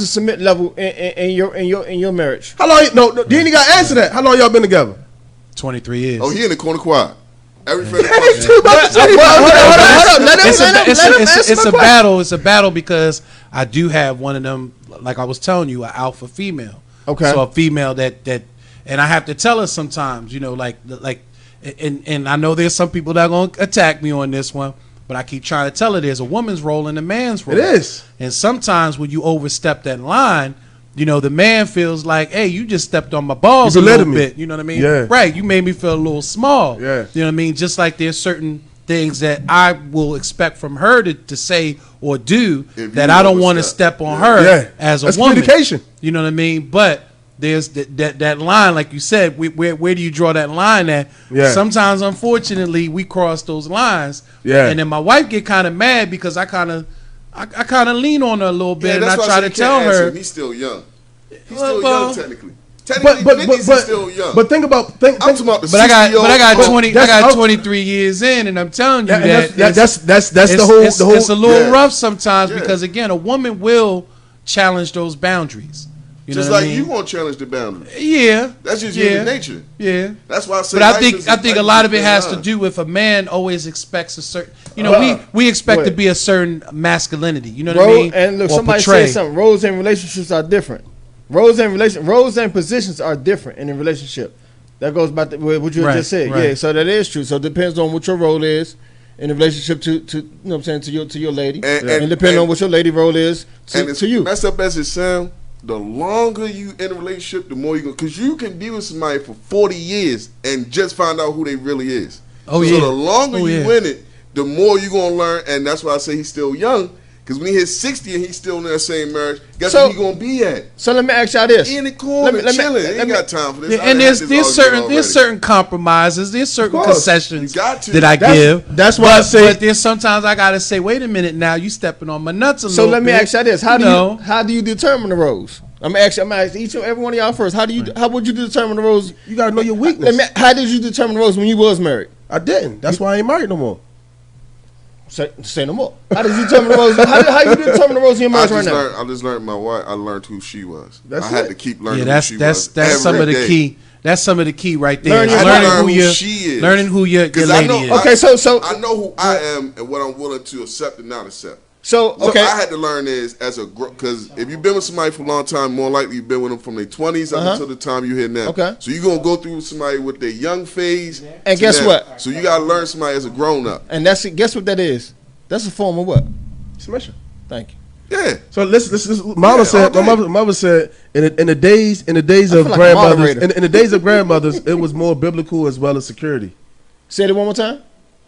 submit level in your marriage? How long? No, you ain't got to answer that. How long y'all been together? 23 years. Oh, he in the corner quiet. Everything. It's a battle. It's a battle because I do have one of them. Like I was telling you, an alpha female. Okay. So a female that. And I have to tell her sometimes, and I know there's some people that are going to attack me on this one, but I keep trying to tell her there's a woman's role and a man's role. It is. And sometimes when you overstep that line, you know, the man feels like, hey, you just stepped on my balls a little bit. You know what I mean? Yeah. Right. You made me feel a little small. Yeah. You know what I mean? Just like there's certain things that I will expect from her to say or do that I don't want to step on her as a woman. Communication. You know what I mean? But there's that line, like you said, where do you draw that line at? Yeah. Sometimes, unfortunately, we cross those lines. Yeah. And then my wife get kind of mad because I kind of lean on her a little bit, and I try to tell her. He's still young. He's still young technically. But he's still young. But think about I'm talking about the but I got 60-year-old. 23 years in, and I'm telling you that's the whole. It's a little rough sometimes because again, a woman will challenge those boundaries. You just know like I mean? you won't challenge the boundaries. Yeah, that's just human nature. Yeah, that's why I say. But I think a lot of it has to do with a man always expects a certain. You know, we expect to be a certain masculinity. You know what I mean? And look, somebody said something. Roles and relationships are different. Roles and positions are different in a relationship. That goes by what you just said. Right. Yeah, so that is true. So it depends on what your role is in a relationship to you know what I'm saying, to your lady, and depending on what your lady role is to you. Messed up as it sounds, the longer you in a relationship, the more you go, because you can be with somebody for 40 years and just find out who they really is. So the longer you in it, the more you're gonna learn, and that's why I say he's still young. Because when he hits 60 and he's still in that same marriage, guess where he gonna be at? So let me ask y'all this: in the corner, chilling. Ain't got time for this. Yeah, and there's certain compromises, there's certain concessions that I give. That's why I say. But there's sometimes I gotta say, wait a minute, now you stepping on my nuts a little bit. So let me ask y'all this: how do you determine the roles? I'm asking each and every one of y'all first. How would you determine the roles? You gotta know your weakness. How did you determine the roles when you was married? I didn't. That's why I ain't married no more. Say no more. How did you determine the roles? How you determine the roles in your marriage right now? I just learned my wife. I learned who she was. I had to keep learning who she was. That's some of the key. That's some of the key right there. Learning who she is. Learning who your lady is. Okay, so I know who I am and what I'm willing to accept and not accept. So I had to learn is because if you've been with somebody for a long time, more likely you've been with them from their 20s up until the time you're here now. Okay. So you're gonna go through somebody with their young phase. And guess what? So you gotta learn somebody as a grown up. And guess what that is? That's a form of what? Submission. Thank you. Yeah. So listen. Mama said. My mother said in the days of grandmothers. In the days of grandmothers, it was more biblical as well as security. Say it one more time.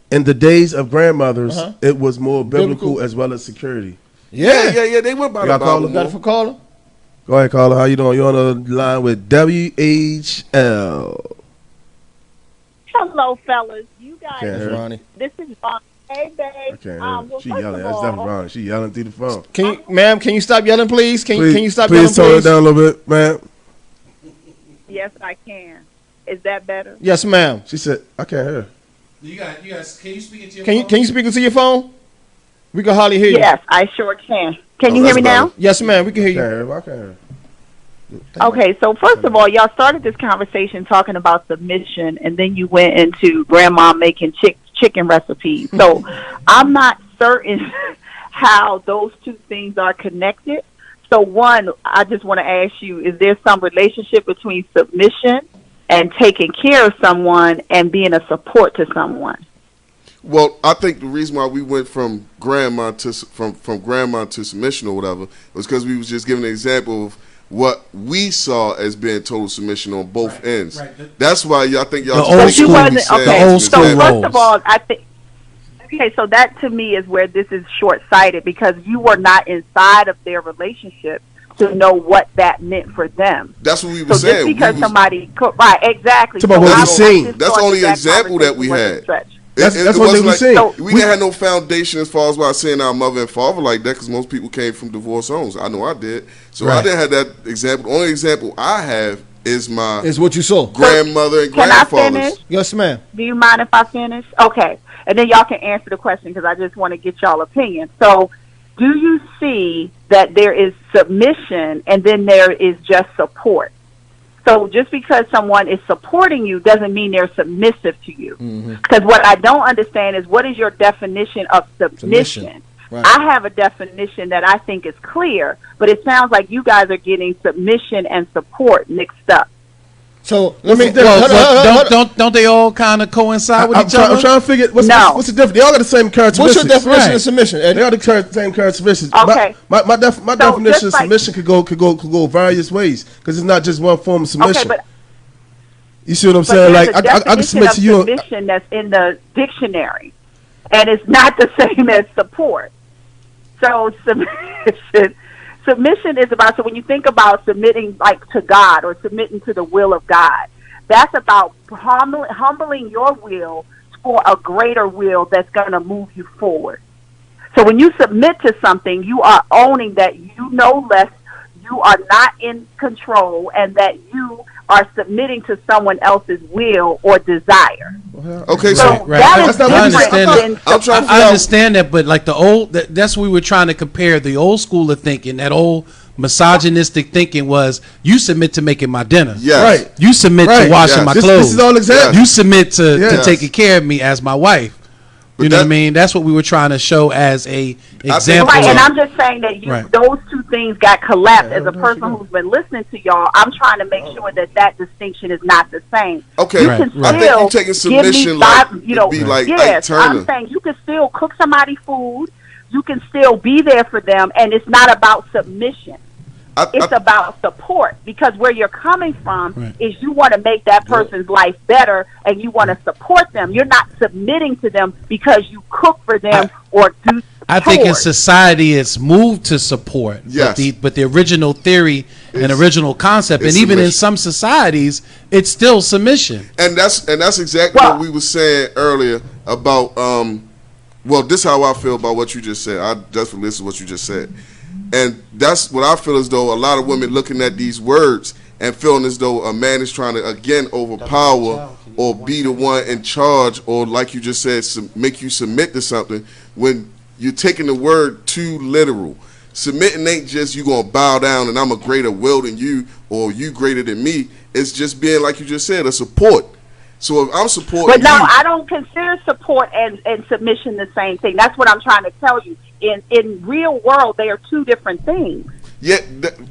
In the days of grandmothers, it was more biblical as well as security. Yeah. They went by the Bible. Got it for caller? Go ahead, caller. How you doing? You on the line with WHL. Hello, fellas. You guys. Ronnie. This is Ronnie. Hey, babe. She yelling. That's definitely Ronnie. She yelling through the phone. Can you stop yelling, please? Can you stop yelling, please? Please tone it down a little bit, ma'am. Yes, I can. Is that better? Yes, ma'am. She said, I can't hear. You guys, can you speak into your phone? Can you speak into your phone? We can hardly hear you. Yes, I sure can. Can you hear me now? Yes, ma'am. We can hear you. I can't hear. Okay, so first of all, y'all started this conversation talking about submission, and then you went into grandma making chicken recipes. So I'm not certain how those two things are connected. So one, I just want to ask you, is there some relationship between submission and taking care of someone and being a support to someone? Well, I think the reason why we went from grandma to submission or whatever was because we was just giving an example of what we saw as being total submission on both ends. Right. That's why I think y'all. The old school. Okay. So first of all, I think. Okay, so that to me is where this is short-sighted because you were not inside of their relationship to know what that meant for them. That's what we were saying. Just because somebody, right, exactly. Talk about what we seen. That's the only example that we had. That's what they were saying. We didn't have no foundation as far as why saying our mother and father like that because most people came from divorced homes. I know I did. So I didn't have that example. The only example I have is what you saw. Grandmother and grandfather. Can I finish? Yes, ma'am. Do you mind if I finish? Okay. And then y'all can answer the question because I just want to get y'all opinion. So do you see that there is submission and then there is just support? So just because someone is supporting you doesn't mean they're submissive to you. Because what I don't understand is what is your definition of submission? Right. I have a definition that I think is clear, but it sounds like you guys are getting submission and support mixed up. So let me. Don't they all kind of coincide with each other? I'm trying to figure what's the difference. They all got the same characteristics. What's your definition of submission? They all the same characteristics. Okay. My definition of submission could go various ways because it's not just one form of submission. Okay, but you see what I'm saying? Like I can submit to you. Submission that's in the dictionary, and it's not the same as support. So submission is about, so when you think about submitting like to God or submitting to the will of God, that's about humbling your will for a greater will that's going to move you forward. So when you submit to something, you are owning that you know less, you are not in control, and that you are submitting to someone else's will or desire. Okay, so right. That is I understand that, but like that's what we were trying to compare the old school of thinking. That old misogynistic thinking was you submit to making my dinner. Yes. Right. You submit to washing my clothes. This is all example. You submit to taking care of me as my wife. You know what I mean? That's what we were trying to show as a example. Right, and I'm just saying that those two things got collapsed. As a person who's been listening to y'all, I'm trying to make sure that distinction is not the same. Okay, I think you're taking submission like Turner. I'm saying you can still cook somebody food, you can still be there for them, and it's not about submission. It's about support, because where you're coming from is you want to make that person's life better and you want to support them. You're not submitting to them because you cook for them or do I think in society it's moved to support. Yes. But the original theory and original concept, and even in some societies, it's still submission. And that's exactly what we were saying earlier about this is how I feel about what you just said. I definitely listen to what you just said. And that's what I feel, as though a lot of women looking at these words and feeling as though a man is trying to, again, overpower or be the one in charge, or like you just said, make you submit to something, when you're taking the word too literal. Submitting ain't just you going to bow down and I'm a greater will than you or you greater than me. It's just being, like you just said, a support. So if I'm supporting But no, I don't consider support and submission the same thing. That's what I'm trying to tell you. In real world, they are two different things. Yeah,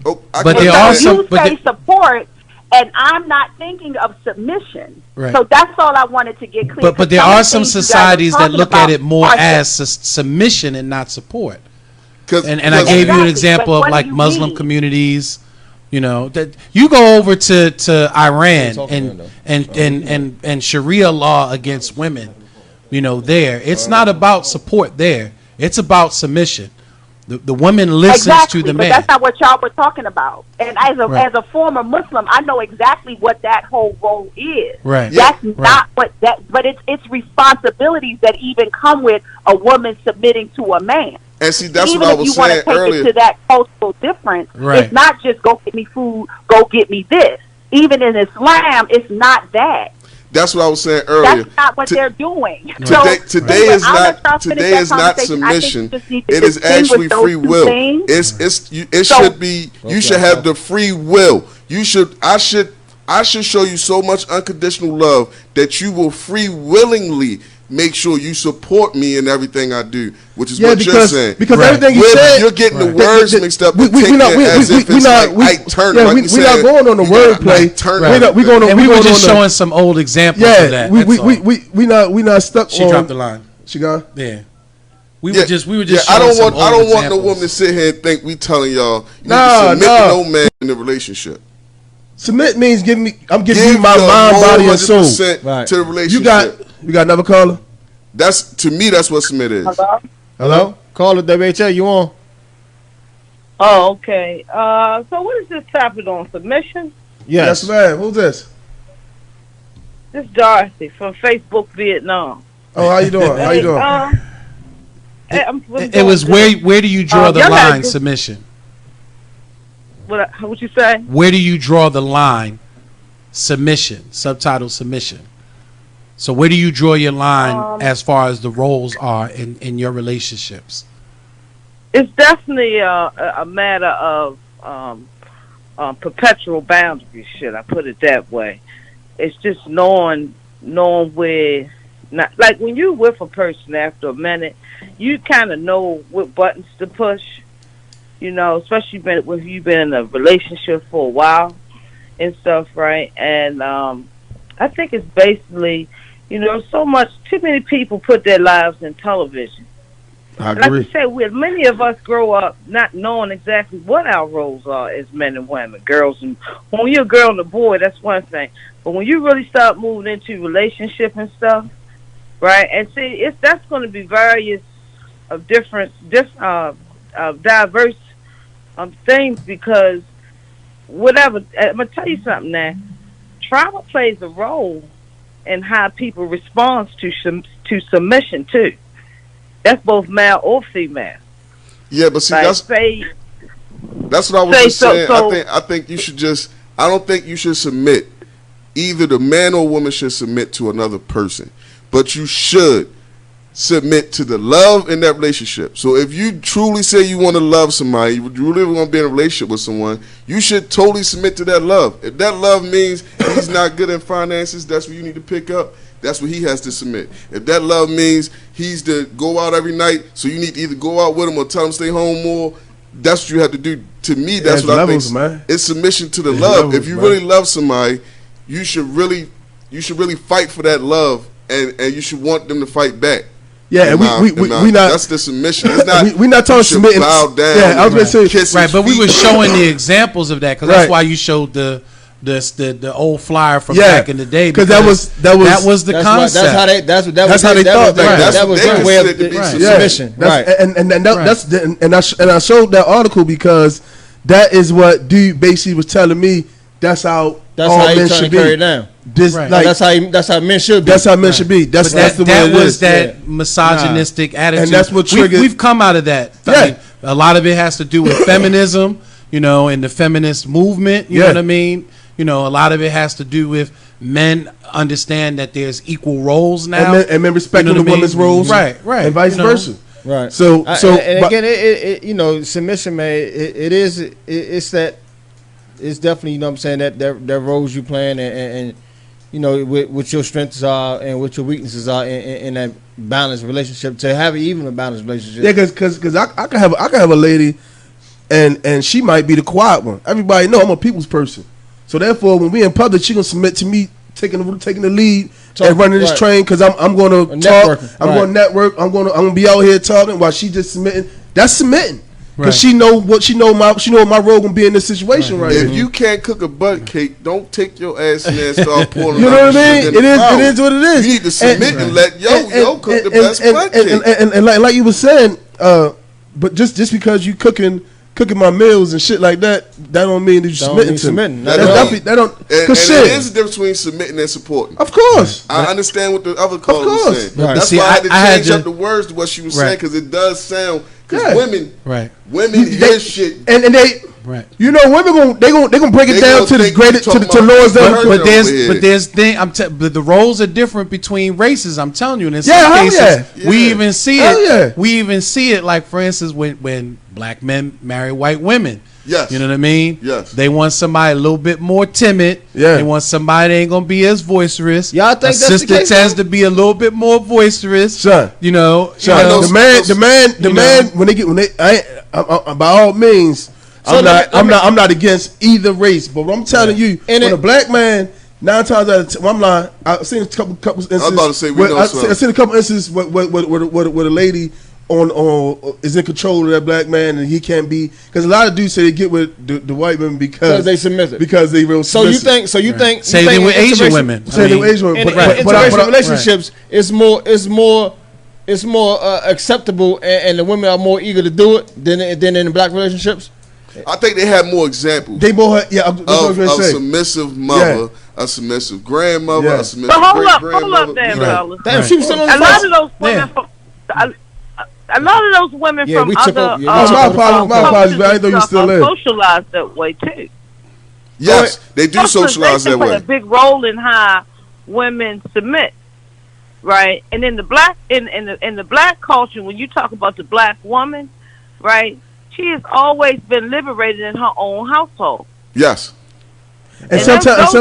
but there are some. You say support, and I'm not thinking of submission. Right. So that's all I wanted to get clear. But there are some societies that look at it more as submission and not support. And I gave you an example of like Muslim communities. You know that you go over to Iran and Sharia law against women. You know, there it's not about support there. It's about submission. The woman listens to the man. But that's not what y'all were talking about. And as a former Muslim, I know exactly what that whole role is. Right. That's not what that. But it's responsibilities that even come with a woman submitting to a man. And see, that's what I was saying earlier. Even if you want to take it to that cultural difference, it's not just go get me food, go get me this. Even in Islam, it's not that. That's what I was saying earlier. That's not what they're doing. Today is not submission. It is actually free will. It should be. You should have the free will. I should show you so much unconditional love that you will willingly make sure you support me in everything I do, which is what you're saying. Because everything you said, you're getting the words mixed up. We're not going on the wordplay. We were just showing some old examples of that. We not stuck. She dropped the line. She gone. Yeah. We were just. I don't want no woman to sit here and think we telling y'all you need to submit to no man in the relationship. Submit means I'm giving you my mind, body, and soul to the relationship. You got another caller? To me, that's what submit is. Hello? Caller WHL, you on? Oh, okay. So what is this topic on? Submission? Yes, ma'am. Who's this? This is Darcy from Facebook Vietnam. Oh, how you doing? How you doing? It was where do you draw the line, submission? What you say? Where do you draw the line, submission, subtitle submission? So where do you draw your line as far as the roles are in your relationships? It's definitely a matter of perpetual boundaries, should I put it that way. It's just knowing where, not like when you're with a person after a minute, you kind of know what buttons to push, you know, especially when you've been in a relationship for a while. and stuff, right? And I think it's basically, so much. Too many people put their lives in television. I agree. Like you say, many of us grow up not knowing exactly what our roles are as men and women, girls and when you're a girl and a boy, that's one thing. But when you really start moving into relationship and stuff, right? And see, that's going to be various of different diverse things because whatever. I'm gonna tell you something now. Trauma plays a role in how people respond to submission too. That's both male or female. Yeah, but see, like, that's what I was just saying. I think you should just. I don't think you should submit. Either the man or woman should submit to another person, but you should submit to the love in that relationship. So if you truly say you want to love somebody, you really want to be in a relationship with someone, you should totally submit to that love. If that love means he's not good in finances, that's what you need to pick up. That's what he has to submit. If that love means he's to go out every night, so you need to either go out with him or tell him to stay home more, that's what you have to do. To me, that's what levels, I think. Man. It's submission to the love. Levels, if you really love somebody, you should really fight for that love, and you should want them to fight back. Yeah, and we not. That's the submission. It's not. we not talking submitting. Bow down. Yeah, I was going to say right, but we were showing the examples of that because that's why you showed the old flyer from back in the day because that was the concept. That's how they thought. That was their way of submission. Right, and I showed that article because that is what dude basically was telling me. That's how all men should be. Carry it down. That's how men should be. That's how men should be. That's the way it is. That misogynistic attitude, and that's what triggered. We've come out of that. I mean, a lot of it has to do with feminism, and the feminist movement. You know what I mean? A lot of it has to do with men understand that there's equal roles now, and men respecting the women's roles, right, and vice versa. Right. So again, it submission, man. It's definitely, what I'm saying, that roles you playing and what your strengths are and what your weaknesses are in that balanced relationship, to have even a balanced relationship. Yeah, because I can have a lady and she might be the quiet one. Everybody know I'm a people's person. So therefore, when we in public, she gonna submit to me taking the lead and running this train because I'm going to talk. I'm going to network. I'm going to be out here talking while she just submitting. That's submitting. Because she know what my role gonna be in this situation right If here. you can't cook a butt cake, don't take your ass in there and start pouring. You know what I mean? It is what it is. You need to submit and let yo cook the best butt cake. And like you were saying, but just because you cooking my meals and shit like that don't mean that you submitting to me. That don't. And there is a difference between submitting and supporting. Of course, I understand what the other caller was saying. That's why I had to change up the words to what she was saying because it does sound. Because women hear shit, and they, women gonna break it down to the greatest to the lowest level. But the roles are different between races. I'm telling you, and in some cases, we even see it. We even see it, like for instance, when black men marry white women. Yes. You know what I mean? Yes. They want somebody a little bit more timid. Yeah. They want somebody that ain't gonna be as boisterous. Y'all think that's the case? Sister tends to be a little bit more boisterous. Son. The man when they by all means I'm not against either race, but what I'm telling you, when a black man 9 times out of 10, I'm lying. I've seen a couple instances. I was about to say I've seen a couple instances where a lady on is in control of that black man and he can't be, because a lot of dudes say they get with the white women because they submit it, because they real submissive. So you think same thing with Asian women. Interracial relationships is more acceptable and the women are more eager to do it than in the black relationships. I think they have more examples. They more of submissive mother, a submissive grandmother, a submissive hold up there, fellas. Damn, she was still on the A lot of those women from other my apologies, but I didn't know you still there. Socialized that way too. Yes, they do socialize that way. Play a big role in how women submit, right? And in the black in the black culture, when you talk about the black woman, right, she has always been liberated in her own household. Yes, and sometimes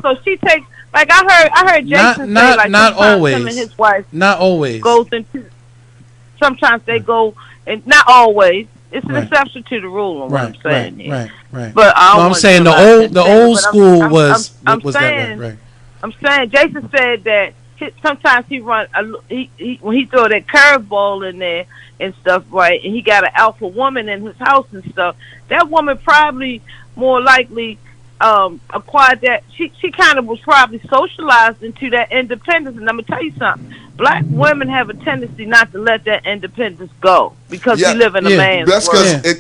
so she takes, like I heard Jason say, like not always. Him and his wife not always goes into. Sometimes they go, and not always, It's an exception to the rule. On what I'm saying here. Right. But I'm saying the old school was that way. Right. I'm saying Jason said that sometimes he run when he throw that curveball in there and stuff, right? And he got an alpha woman in his house and stuff. That woman probably more likely acquired that. She kind of was probably socialized into that independence. And I'm gonna tell you something. Black women have a tendency not to let that independence go because we live in a man's world. That's because it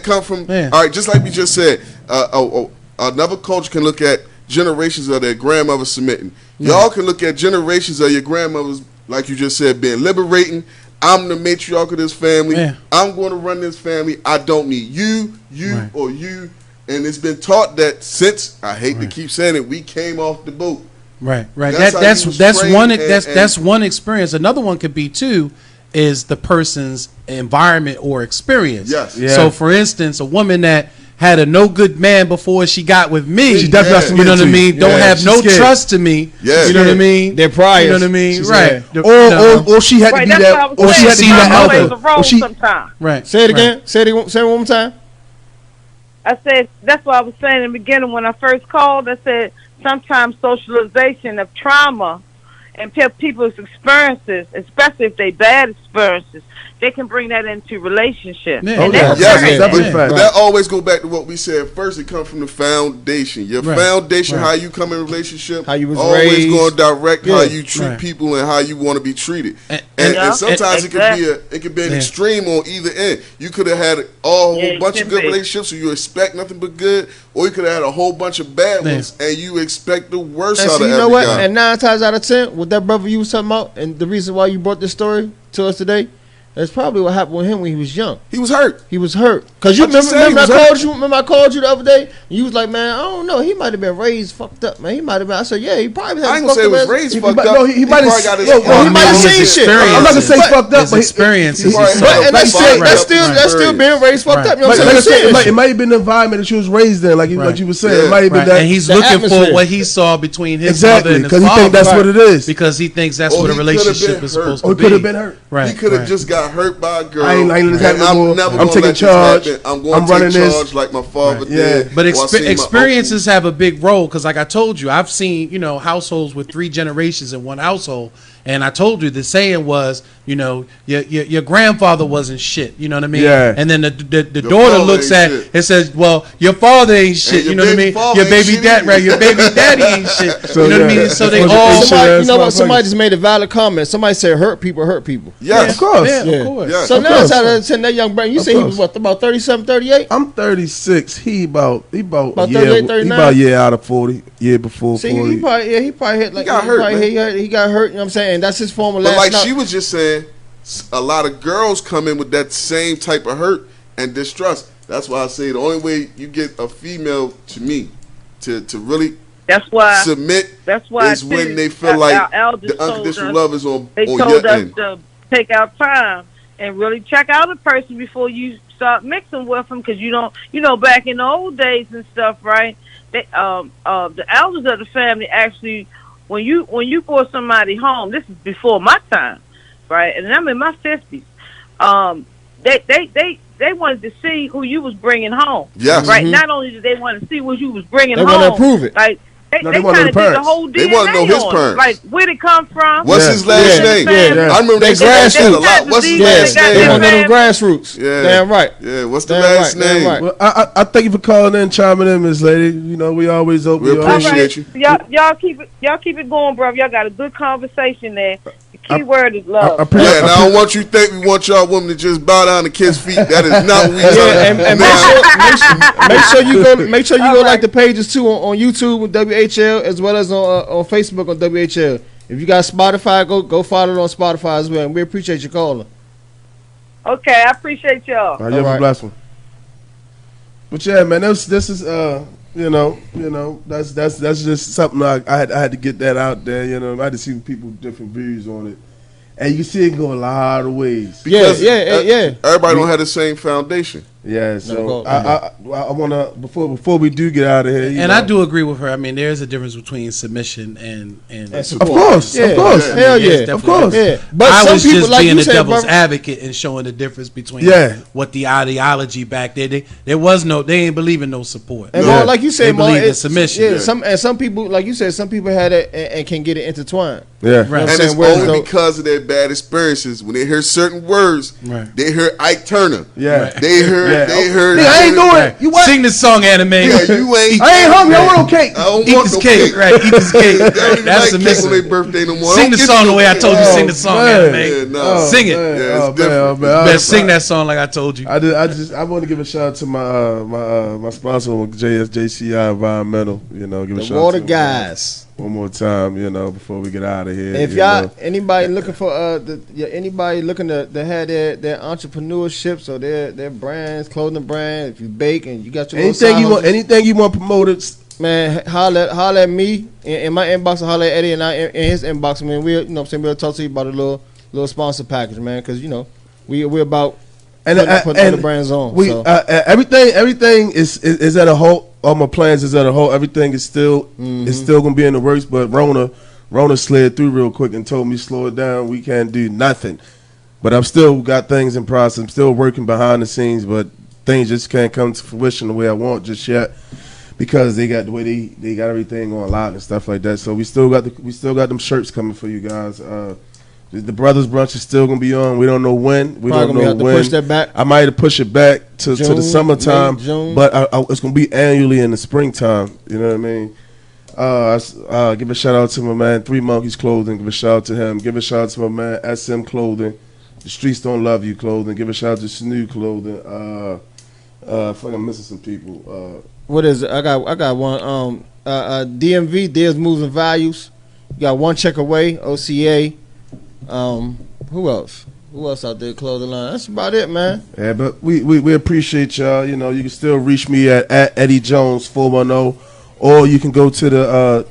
come from. All right, just like we just said, another culture can look at generations of their grandmothers submitting. Y'all can look at generations of your grandmothers, like you just said, being liberating. I'm the matriarch of this family. I'm going to run this family. I don't need you, or you. And it's been taught that since, I hate to keep saying it, we came off the boat. Right. That's one experience. Another one could be too is the person's environment or experience. Yes. Yeah. So for instance, a woman that had a no good man before she got with me. She definitely you know what I mean? Don't have no trust to me. Yeah. You know what I mean? They're priors. You know what I mean? Right. Or she had to be that. Or she had to be that alpha. Right. Say it again. Say it one more time. I said, that's what I was saying in the beginning when I first called. I said, sometimes socialization of trauma and people's experiences, especially if they bad experiences, they can bring that into relationships. Yeah. And that always go back to what we said first. It comes from the foundation. Your foundation, how you come in a relationship, how you was always raised, going to direct how you treat people and how you want to be treated. And sometimes it could be an extreme on either end. You could have had a whole bunch of good relationships, so you expect nothing but good, or you could have had a whole bunch of bad ones, and you expect the worst out of every guy. And 9 times out of 10, what that brother you was talking about, and the reason why you brought this story to us today, that's probably what happened with him when he was young. He was hurt. Cause you remember I called you the other day. And you was like, man, I don't know. He might have been raised fucked up, man. He might have been. I said, yeah, he probably. I ain't gonna say he was raised fucked up. No, he might have. He might have seen shit. I'm not gonna say fucked up, but experiences. And that's still being raised fucked up. You know what I'm saying? It might have been the environment that she was raised in, like you were saying. It might have been that. And he's looking for what he saw between his mother and his father. Because he thinks that's what it is. Because he thinks that's what a relationship is supposed to be. He could have been hurt. He could have just got hurt by a girl. I ain't I'm taking charge. I'm going to take charge like my father did. But experiences have a big role because, like I told you, I've seen households with 3 generations in one household. And I told you the saying was, your grandfather wasn't shit. You know what I mean? Yeah. And then the daughter looks at it and says, well, your father ain't shit. You know what I mean? Your baby dad, right? Your baby daddy ain't shit. So, you know what I mean? So they all. Somebody just made a valid comment. Somebody said, "Hurt people, hurt people." Yes, of course. Yeah, of course. Yes. So now it's out of 10. That young brother, you say he was what, about 37, 38? I'm 36. He about 38, 39? He about out of 40. Year before 40. He probably hit like he got hurt. He got hurt. You know what I'm saying? And that's his former last. But like she was just saying, a lot of girls come in with that same type of hurt and distrust. That's why I say the only way you get a female to me to really submit is when they feel like the unconditional love is on your end. They told us to take our time and really check out a person before you start mixing with them, because back in the old days and stuff, right? They, the elders of the family actually, when you brought somebody home, this is before my time, right? And I'm in my 50s. They wanted to see who you was bringing home. Yes. Right. Mm-hmm. Not only did they want to see what you was bringing home, they want to prove it. Like they kind of did the whole DNA. They want to know his parents. Like where'd it come from? What's his last name? Yeah. I remember they said that a lot. What's his last name? They want to know them grassroots. Yeah. Damn right. Yeah. What's the last name? Right. Well, I thank you for calling in, chiming in, Miss Lady. We always open. We appreciate you. Y'all keep it going, bro. Y'all got a good conversation there. The key word is love. And I don't want you to think we want y'all women to just bow down to kiss feet. That is not what we do. And make sure you go like the pages too on YouTube with WHL, as well as on Facebook on WHL. If you got Spotify, go follow it on Spotify as well. And we appreciate you calling. Okay, I appreciate y'all. You have a blessed one. But yeah, man, this is that's just something I had to get that out there. I had to see people different views on it, and you see it go a lot of ways. Because everybody don't have the same foundation. Yeah, so I want to before we do get out of here, and I do agree with her. I mean, there is a difference between submission and support. Of course, hell yeah, of course. Yeah. But I was just like being the devil's advocate and showing the difference between what the ideology back there. They ain't believe in no support. And like you said, they believe in submission. Yeah, some people, like you said, some people had it and can get it intertwined. Yeah, right. And it's only because of their bad experiences. When they hear certain words, they hear Ike Turner. Yeah, they heard. I ain't doing it. You what? Sing the song, Anime. Yeah, you ain't. I ain't hungry. I want no cake. I don't eat want this no cake. Right, eat this cake. That's like cake on their birthday no more. Sing the song the way I told you. Sing the song, Anime. Sing it. Yeah, it's different. Better sing that song like I told you. I want to give a shout out to my sponsor, JCI Environmental. You know, give a shout out to Water Guys. One more time, you know, before we get out of here. If anybody looking for anybody looking to have their entrepreneurships or their brands, clothing brand, if you bake and you got your anything you want promoted, man, holler at me in my inbox, or holler at Eddie and I in his inbox. Man, we'll talk to you about a little sponsor package, man, because we're about putting the brands on. Everything is at a halt. All my plans is at a halt. Everything is still gonna be in the works. But Rona slid through real quick and told me slow it down. We can't do nothing. But I've still got things in process. I'm still working behind the scenes, but things just can't come to fruition the way I want just yet because they got the way they got everything on lock and stuff like that. So we still got them shirts coming for you guys. The Brothers Brunch is still gonna be on. We don't know when. We don't know when. Push that back. I might have to push it back to the summertime, but it's gonna be annually in the springtime. You know what I mean? Give a shout out to my man 3 Monkeys Clothing. Give a shout out to him. Give a shout out to my man SM Clothing. The Streets Don't Love You Clothing. Give a shout out to Snoo Clothing. I feel like I'm missing some people. What is it? I got one. DMV, Deals Moves and Values. You got One Check Away, OCA. Who else? Who else out there? Clothing line. That's about it, man. Yeah, but we appreciate y'all. You know, you can still reach me at Eddie Jones 410, or you can go to the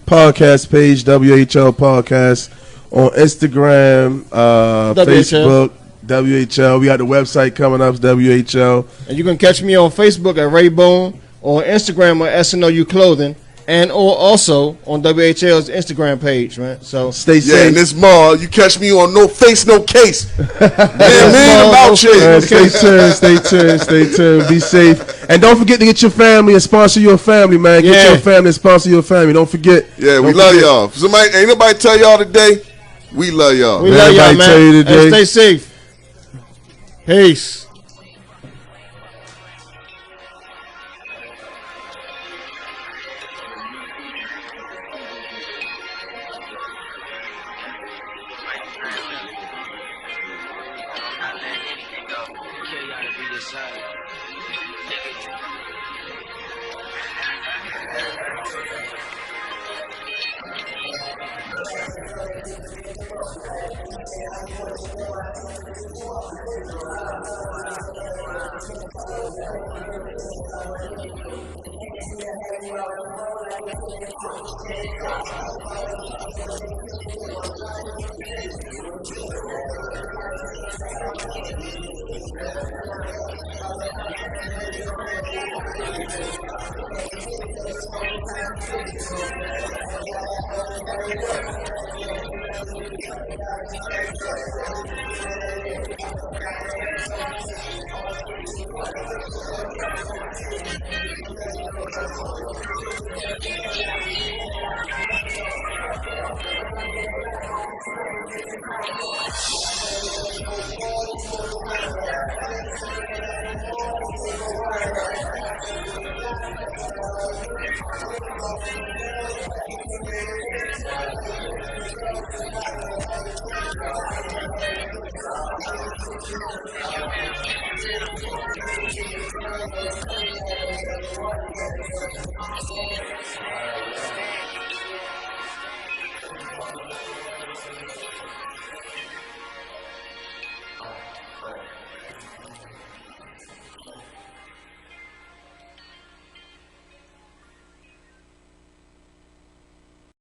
podcast page, WHL Podcast, on Instagram, Facebook, WHL. We got the website coming up, WHL. And you can catch me on Facebook at Raybone, or Instagram at SNOU Clothing. And or also on WHL's Instagram page, man. So stay safe. Yeah, in this mall, you catch me on No Face, No Case. Man, about you. Stay tuned. Be safe. And don't forget to get your family and sponsor your family, man. Get your family and sponsor your family. Don't forget. Yeah, we love y'all. Ain't nobody tell y'all today. We love y'all. We love y'all, man. Tell you today. And stay safe. Peace.